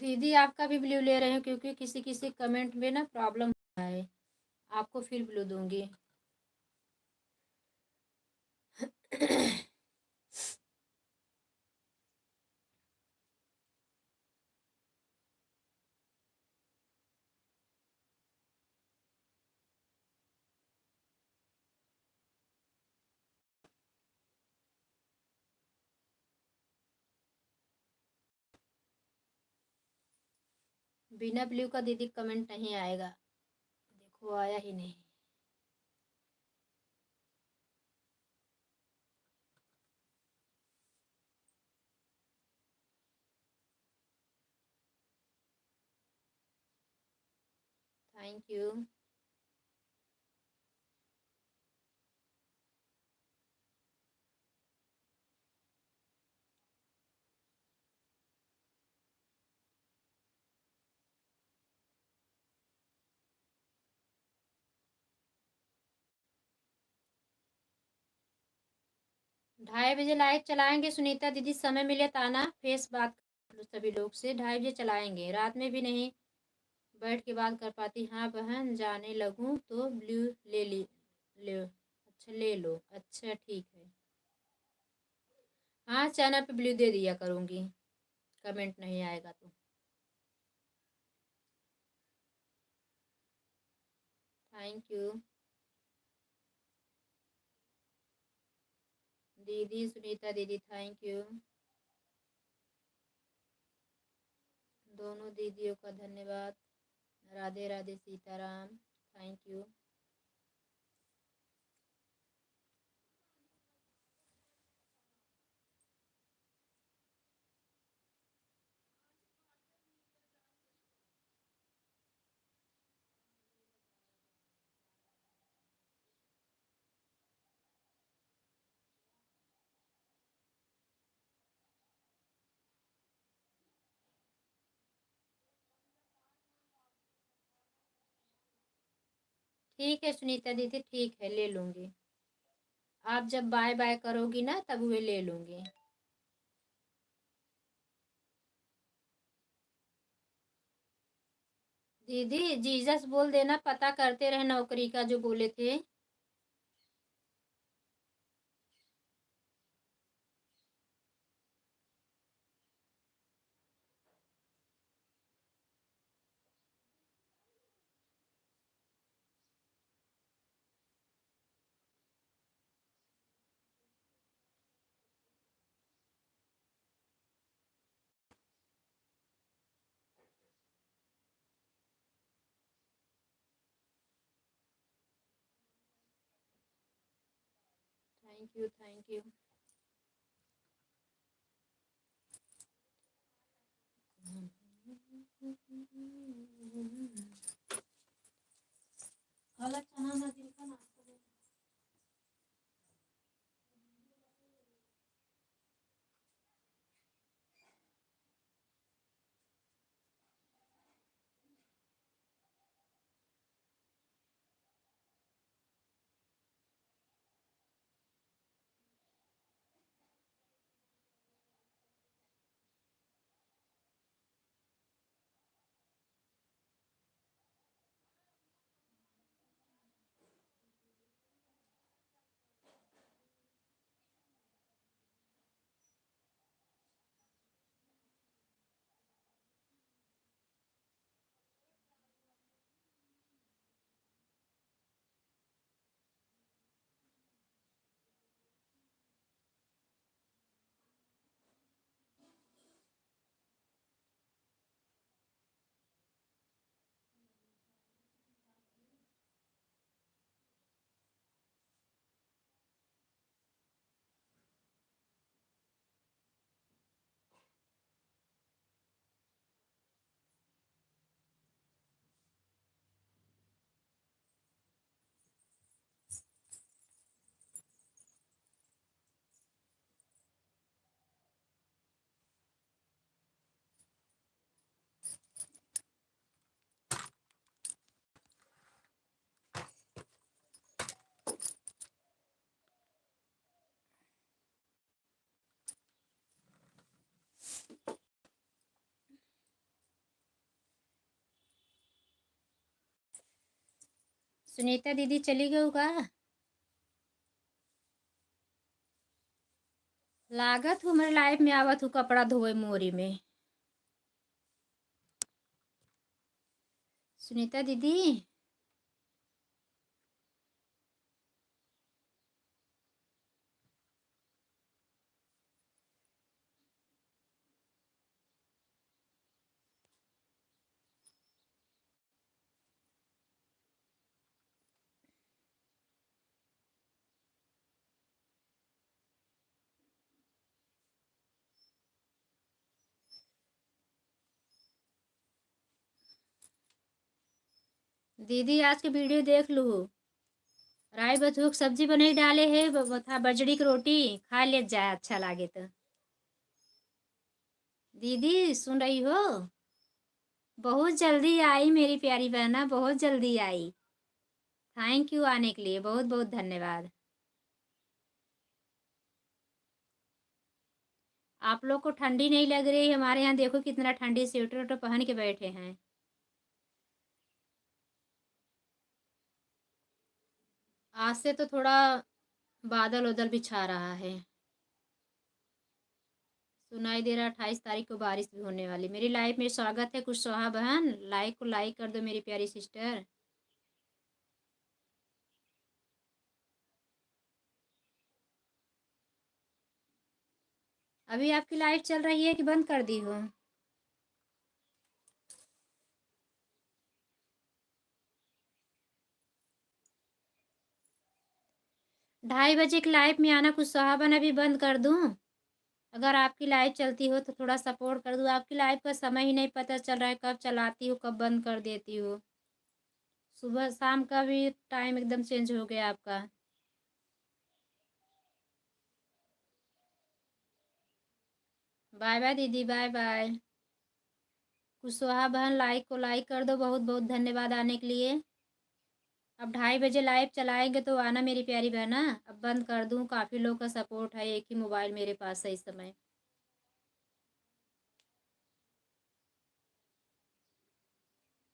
दीदी आपका भी ब्लू ले रहे हैं, क्योंकि किसी किसी कमेंट में ना प्रॉब्लम हो रहा है, आपको फिर ब्लू दूंगी। बिना ब्लू का दीदी कमेंट नहीं आएगा। देखो आया ही नहीं। Thank you. ढाई बजे लाइव चलाएंगे सुनीता दीदी, समय मिले तो आना, फेस बात कर लो सभी लोग से। 2:30 बजे चलाएंगे, रात में भी नहीं बैठ के बात कर पाती। हाँ बहन, जाने लगूँ तो ब्लू ले अच्छा ले लो, अच्छा ठीक है। हाँ चैनल पे ब्लू दे दिया करूँगी, कमेंट नहीं आएगा तो। थैंक यू दीदी, सुनीता दीदी थैंक यू। दोनों दीदियों का धन्यवाद। Radhe Radhe Sitaram, thank you. ठीक है सुनीता दीदी, ठीक है ले लूँगी। आप जब बाय बाय करोगी ना तब वे ले लूँगी। दीदी जीसस बोल देना, पता करते रहे नौकरी का जो बोले थे। Thank you thank you. काला चना ना दिन का नाश्ता दे। सुनीता दीदी चली गई का? लागत हूँ मेरे लाइफ में आवत हूँ कपड़ा धोए मोरी में। सुनीता दीदी दीदी आज के वीडियो देख लू। राय बथुक सब्जी बनाई डाले है, था बजड़ी की रोटी खा ले जाए अच्छा लागे तो। दीदी सुन रही हो? बहुत जल्दी आई मेरी प्यारी बहना, बहुत जल्दी आई। थैंक यू आने के लिए, बहुत बहुत धन्यवाद। आप लोग को ठंडी नहीं लग रही? हमारे यहाँ देखो कितना ठंडी, स्वेटर वेटर पहन के बैठे हैं। आज से तो थोड़ा बादल उदल भी छा रहा है। सुनाई दे रहा 28 तारीख को बारिश भी होने वाली। मेरी लाइफ में स्वागत है कुशवाहा बहन, लाइक को लाइक कर दो मेरी प्यारी सिस्टर। अभी आपकी लाइट चल रही है कि बंद कर दी हो? 2:30 की लाइव में आना कुशवाहा बहन, अभी बंद कर दूं? अगर आपकी लाइव चलती हो तो थोड़ा सपोर्ट कर दूं। आपकी लाइव का समय ही नहीं पता चल रहा है, कब चलाती हो कब बंद कर देती हो। सुबह शाम का भी टाइम एकदम चेंज हो गया आपका। बाय बाय दीदी, बाय बाय। कुशवाहा बहन लाइक को लाइक कर दो, बहुत बहुत धन्यवाद आने के लिए। अब 2:30 लाइव चलाएंगे तो आना मेरी प्यारी बहना। अब बंद कर दूं? काफ़ी लोग का सपोर्ट है, एक ही मोबाइल मेरे पास है इस समय।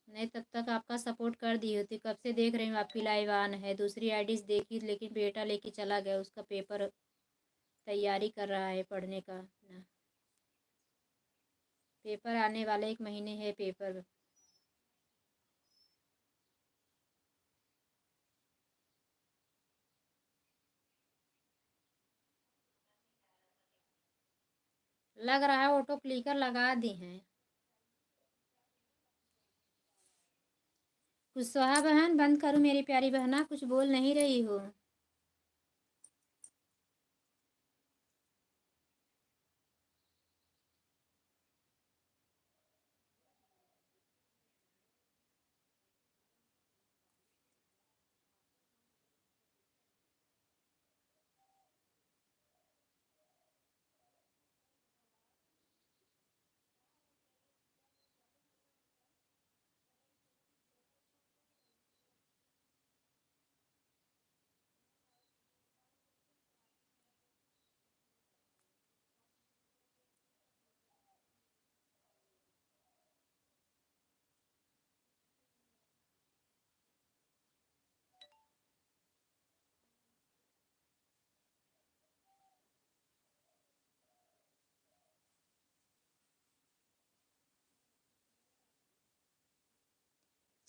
नहीं तब तक आपका सपोर्ट कर दी होती। कब से देख रही हूँ आपकी लाइव ऑन है। दूसरी आईडीज देखी लेकिन बेटा लेके चला गया, उसका पेपर तैयारी कर रहा है पढ़ने का ना। पेपर आने वाले 1 महीने है पेपर। लग रहा है ऑटो क्लिकर लगा दी हैं। कुशवाहा बहन बंद करूँ मेरी प्यारी बहना? कुछ बोल नहीं रही हो।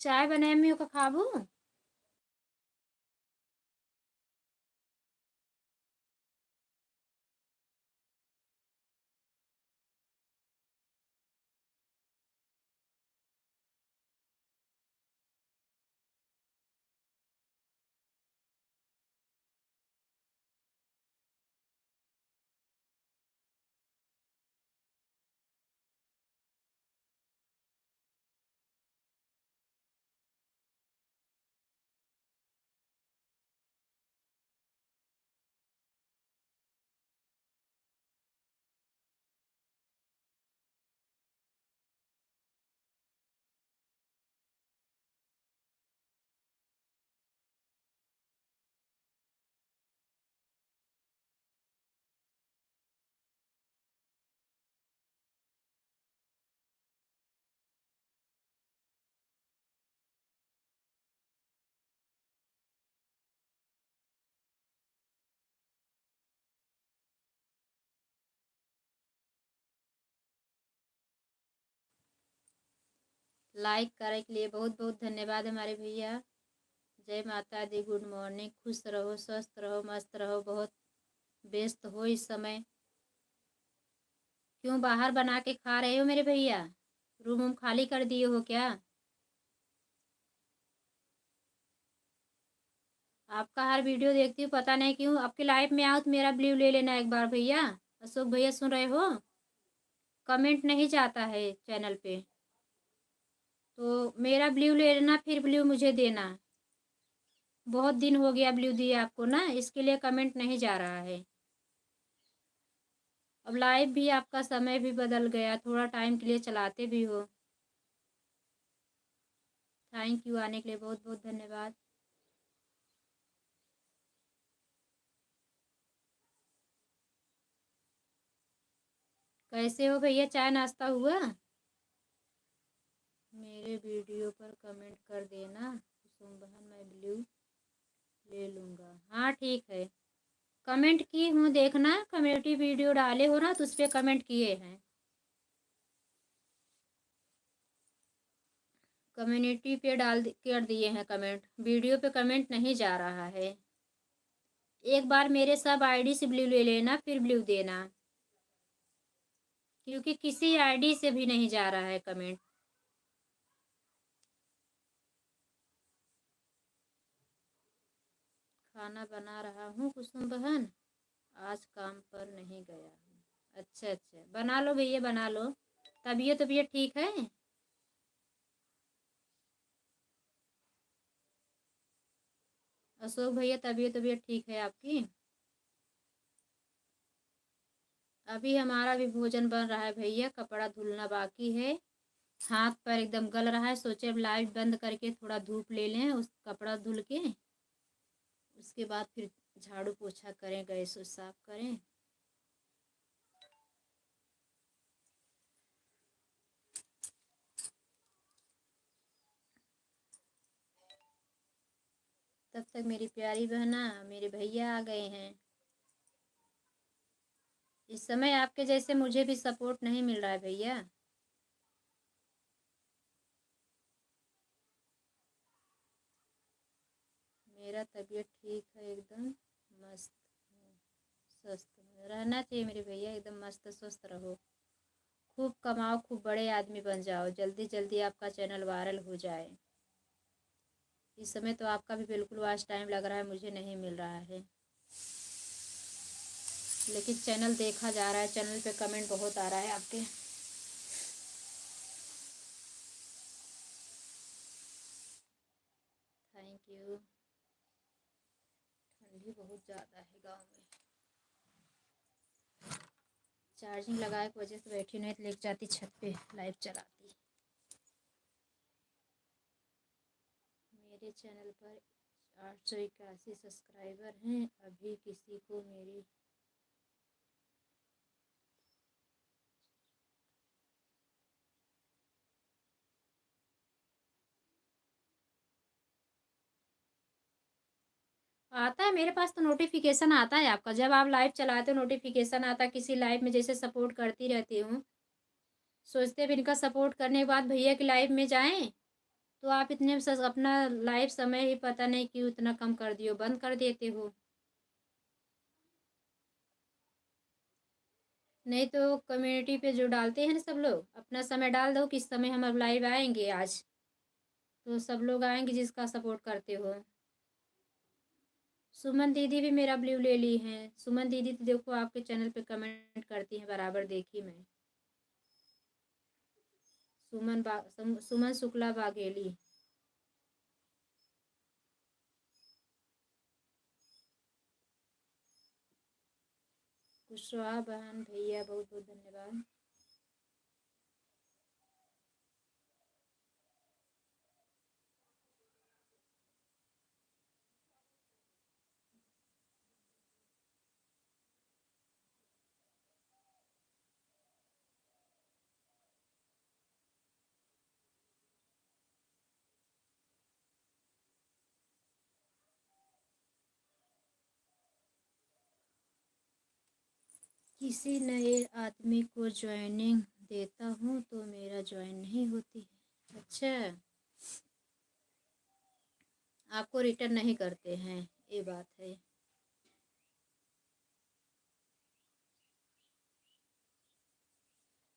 चाय बनाए में का खाबू? लाइक करे के लिए बहुत बहुत धन्यवाद हमारे भैया। जय माता दी, गुड मॉर्निंग। खुश रहो, स्वस्थ रहो, मस्त रहो। बहुत व्यस्त हो इस समय। क्यों बाहर बना के खा रहे हो मेरे भैया? रूम वूम खाली कर दिए हो क्या? आपका हर वीडियो देखती हूँ, पता नहीं क्यों। आपकी लाइफ में आओ तो मेरा ब्लू ले लेना एक बार भैया। अशोक भैया सुन रहे हो? कमेंट नहीं जाता है चैनल पे। तो मेरा ब्लू ले लेना, फिर ब्लू मुझे देना। बहुत दिन हो गया ब्लू दिए आपको ना, इसके लिए कमेंट नहीं जा रहा है। अब लाइव भी आपका समय भी बदल गया, थोड़ा टाइम के लिए चलाते भी हो। थैंक यू, आने के लिए बहुत बहुत धन्यवाद। कैसे हो भैया, चाय नाश्ता हुआ? मेरे वीडियो पर कमेंट कर देना कुसुम बहन, मैं ब्लू ले लूँगा। हाँ ठीक है, कमेंट की हूँ, देखना कम्युनिटी वीडियो डाले हो ना तो उस पर कमेंट किए हैं। कम्युनिटी पे कर दिए हैं कमेंट, वीडियो पे कमेंट नहीं जा रहा है। एक बार मेरे सब आईडी से ब्लू ले लेना, फिर ब्लू देना, क्योंकि किसी आईडी से भी नहीं जा रहा है कमेंट। खाना बना रहा हूँ कुसुम बहन, आज काम पर नहीं गया हूँ। अच्छा अच्छा, बना लो भैया बना लो। तबीयत ठीक है? अशोक भैया तबीयत ठीक है आपकी? अभी हमारा भी भोजन बन रहा है भैया, कपड़ा धुलना बाकी है। हाथ पर एकदम गल रहा है, सोचे अब लाइट बंद करके थोड़ा धूप ले लें, उस कपड़ा धुल के उसके बाद फिर झाड़ू पोछा करें, गैस उस साफ करें। तब तक मेरी प्यारी बहना, मेरे भैया आ गए हैं। इस समय आपके जैसे मुझे भी सपोर्ट नहीं मिल रहा है भैया। मेरा तबीयत ठीक है, एकदम मस्त हूँ, स्वस्थ हूँ। रहना चाहिए मेरे भैया, एकदम मस्त स्वस्थ रहो, खूब कमाओ, खूब बड़े आदमी बन जाओ, जल्दी जल्दी आपका चैनल वायरल हो जाए। इस समय तो आपका भी बिल्कुल वॉच टाइम लग रहा है, मुझे नहीं मिल रहा है, लेकिन चैनल देखा जा रहा है, चैनल पे कमेंट बहुत आ रहा है आपके। Thank you. ठंडी बहुत ज़्यादा है गांव में, चार्जिंग लगाए की वजह से बैठी नहीं तो लेके जाती छत पे, लाइव चलाती। मेरे चैनल पर 881 सब्सक्राइबर हैं, अभी किसी को मेरी आता है मेरे पास तो नोटिफिकेशन आता है आपका, जब आप लाइव चलाते हो नोटिफिकेशन आता है, किसी लाइव में जैसे सपोर्ट करती रहती हूँ, सोचते भी इनका सपोर्ट करने के बाद भैया की लाइव में जाएं, तो आप इतने अपना लाइव समय ही पता नहीं क्यों इतना कम कर दियो, बंद कर देते हो। नहीं तो कम्युनिटी पे जो डालते हैं ना सब लोग, अपना समय डाल दो किस समय हम अब लाइव आएंगे आज, तो सब लोग आएंगे जिसका सपोर्ट करते हो। सुमन दीदी भी मेरा ब्लू ले ली हैं, सुमन दीदी तो देखो आपके चैनल पे कमेंट करती हैं बराबर, देखी मैं। सुमन शुक्ला बाघेली। कुशवाहा बहन भैया बहुत बहुत धन्यवाद। किसी नए आदमी को ज्वाइनिंग देता हूँ तो मेरा ज्वाइन नहीं होती है। अच्छा, आपको रिटर्न नहीं करते हैं, ये बात है।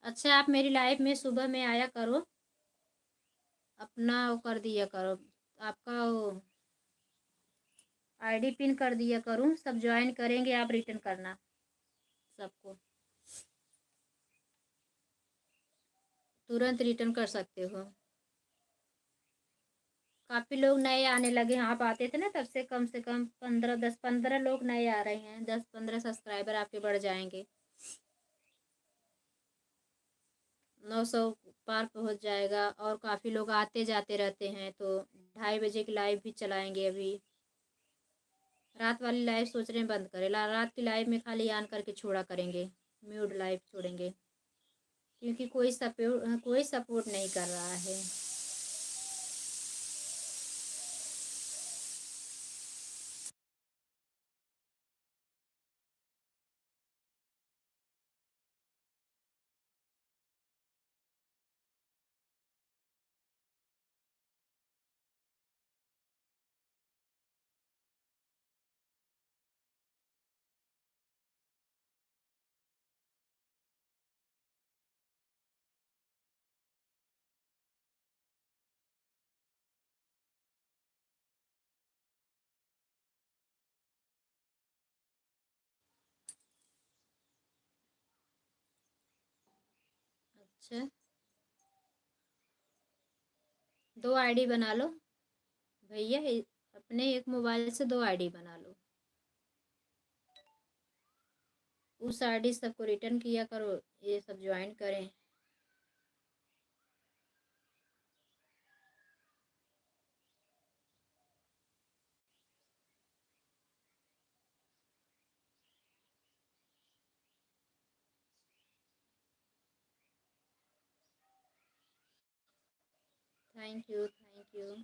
अच्छा, आप मेरी लाइफ में सुबह में आया करो, अपना वो कर दिया करो, आपका वो आईडी पिन कर दिया करूँ, सब ज्वाइन करेंगे, आप रिटर्न करना सबको, तुरंत रिटर्न कर सकते हो। काफ़ी लोग नए आने लगे हैं। आप आते थे ना तब से कम 15 लोग नए आ रहे हैं। 10-15 सब्सक्राइबर आपके बढ़ जाएंगे। 900 पार पहुंच जाएगा। और काफ़ी लोग आते जाते रहते हैं, तो 2:30 बजे की लाइव भी चलाएंगे अभी। रात वाली लाइव सोच रहे हैं बंद करें। रात की लाइव में खाली ऑन करके छोड़ा करेंगे, म्यूट लाइव छोड़ेंगे, क्योंकि कोई सपोर्ट नहीं कर रहा है। अच्छा, 2 आईडी बना लो भैया। अपने एक मोबाइल से 2 आईडी बना लो। उस आईडी सबको रिटर्न किया करो, ये सब ज्वाइन करें। Thank you, thank you.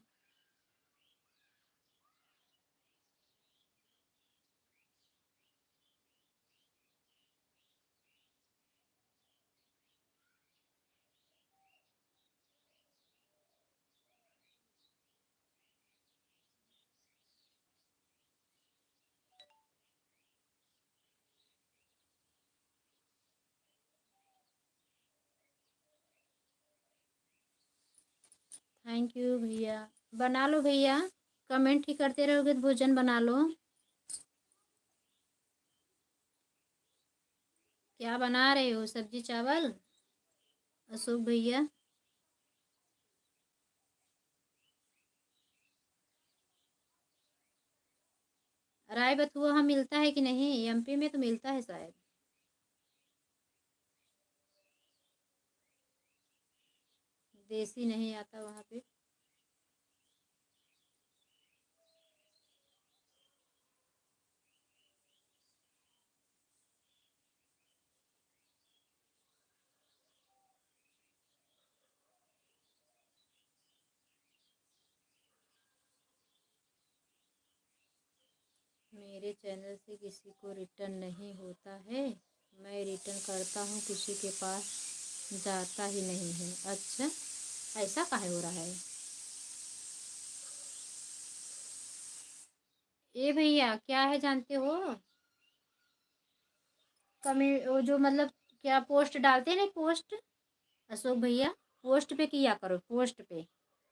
Thank you भैया। बना लो भैया, कमेंट ही करते रहोगे तो भोजन बना लो। क्या बना रहे हो, सब्जी चावल अशोक भैया? राय बथुआ वहाँ मिलता है कि नहीं? एमपी में तो मिलता है शायद। देसी नहीं आता वहाँ पे। मेरे चैनल से किसी को रिटर्न नहीं होता है। मैं रिटर्न करता हूँ, किसी के पास जाता ही नहीं है। अच्छा, ऐसा काहे हो रहा है? ए भैया, क्या है जानते हो? कमेंट वो जो मतलब क्या पोस्ट डालते हैं ना, पोस्ट अशोक भैया, पोस्ट पे किया करो। पोस्ट पे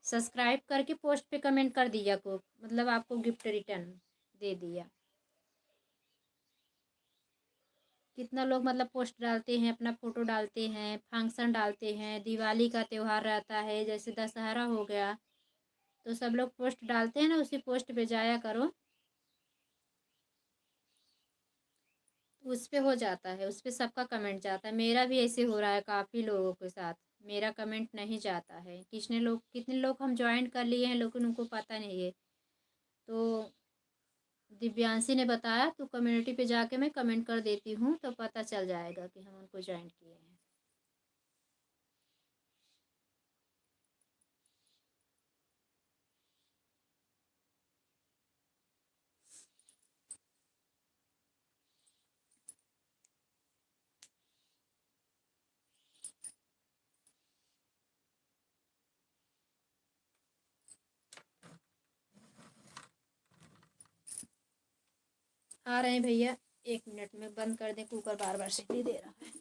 सब्सक्राइब करके पोस्ट पे कमेंट कर दिया को, मतलब आपको गिफ्ट रिटर्न दे दिया। कितना लोग मतलब पोस्ट डालते हैं, अपना फोटो डालते हैं, फंक्शन डालते हैं, दिवाली का त्यौहार रहता है, जैसे दशहरा हो गया, तो सब लोग पोस्ट डालते हैं ना, उसी पोस्ट पे जाया करो। उस पे हो जाता है, उस पे सबका कमेंट जाता है। मेरा भी ऐसे हो रहा है काफ़ी लोगों के साथ, मेरा कमेंट नहीं जाता है। कितने लोग हम ज्वाइन कर लिए हैं, लेकिन उनको पता नहीं है। तो दिव्यांशी ने बताया, तो कम्युनिटी पे जाके मैं कमेंट कर देती हूँ, तो पता चल जाएगा कि हम उनको ज्वाइन किए हैं। आ रहे हैं भैया, 1 मिनट में बंद कर दें, कुकर बार बार सीटी दे रहा है।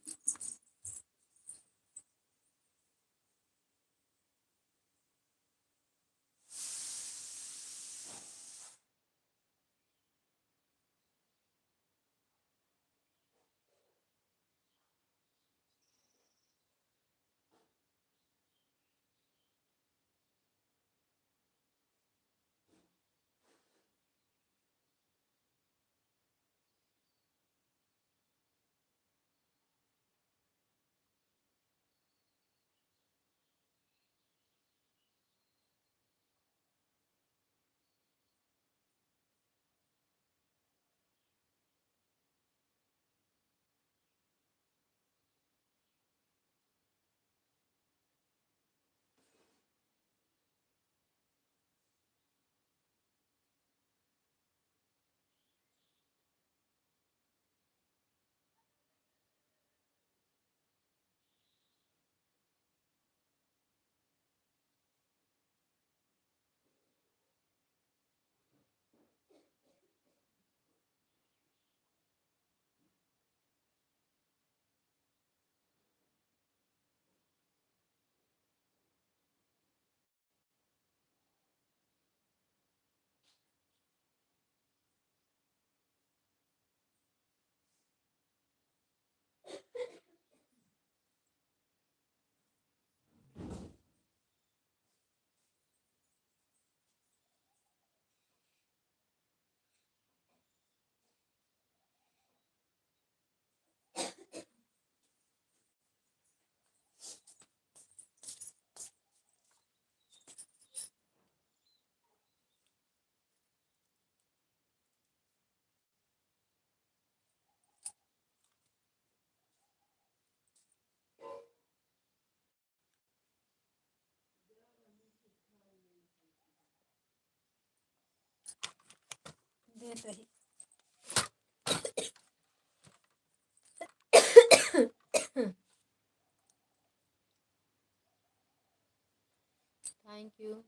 देत रही। Thank you.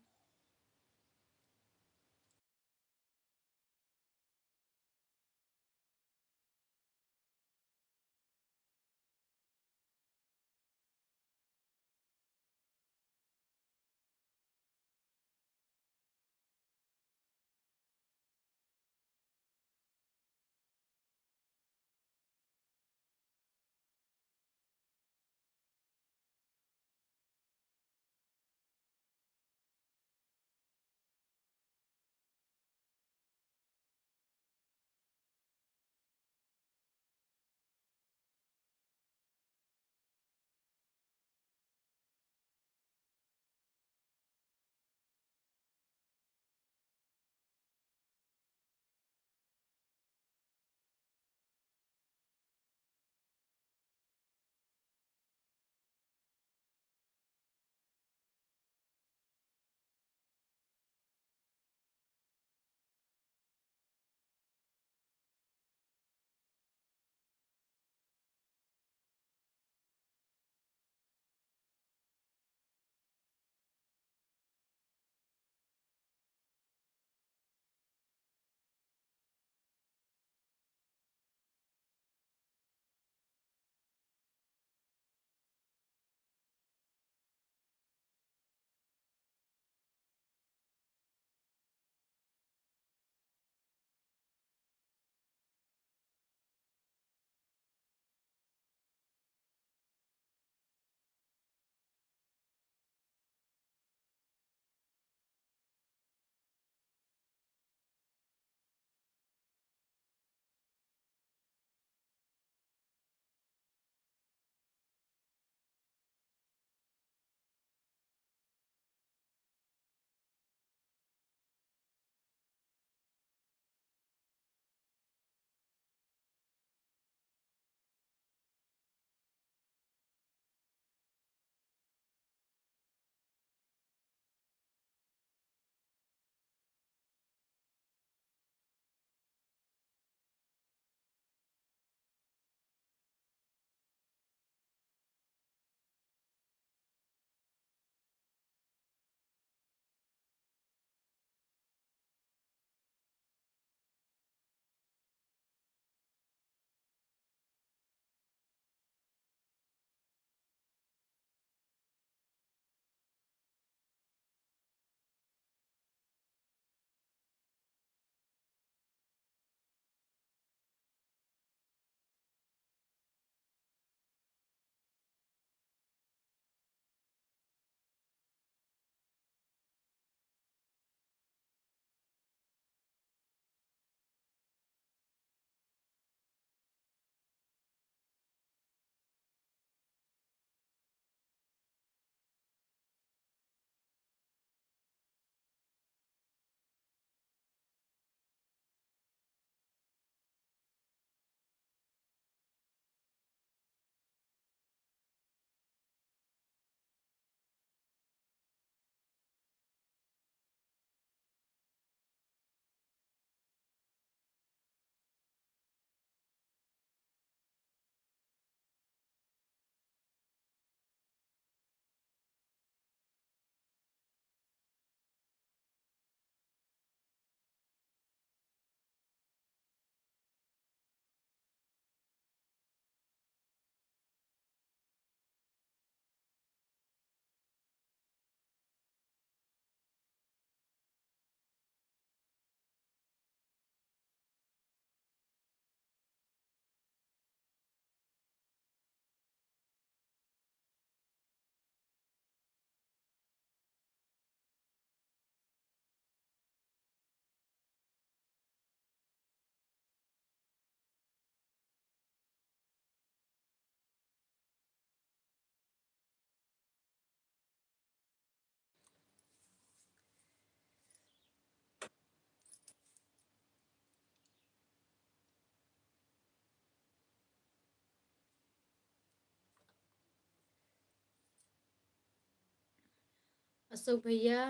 अशोक भैया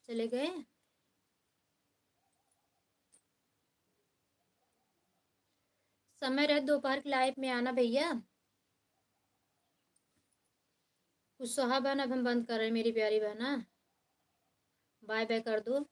चले गए। समय रहे दोपहर की लाइव में आना भैया। कुशवाहा बहन अब हम बंद कर रहे हैं मेरी प्यारी बहना, बाय बाय कर दो।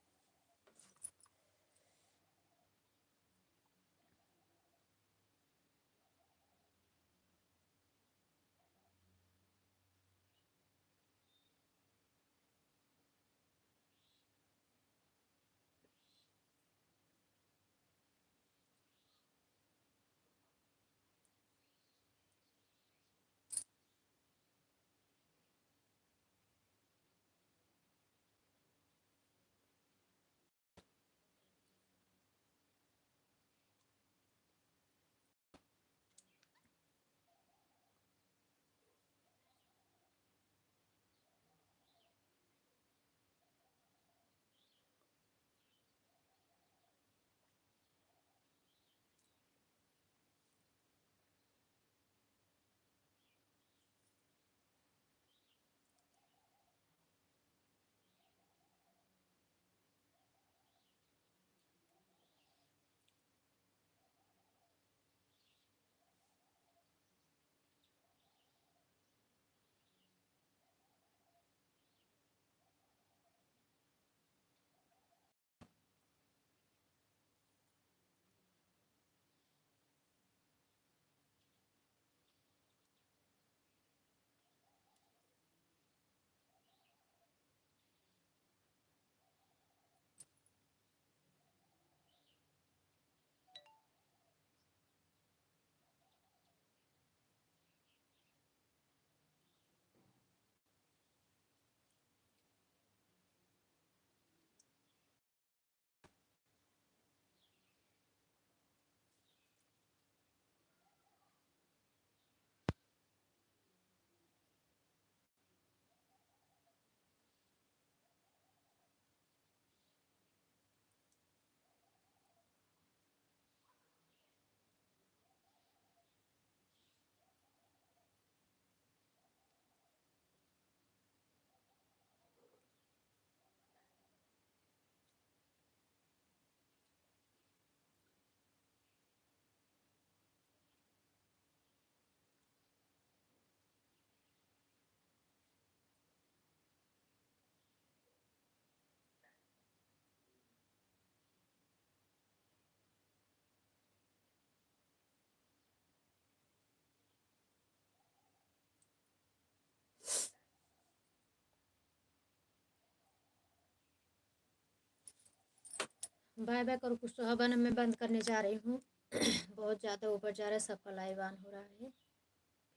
बाय बाय करो कुशवाहा बहन, मैं बंद करने जा रही हूँ। बहुत ज़्यादा ऊपर जा रहा है, सबका लाइव ऑन हो रहा है।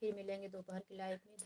फिर मिलेंगे दोपहर की लाइव में।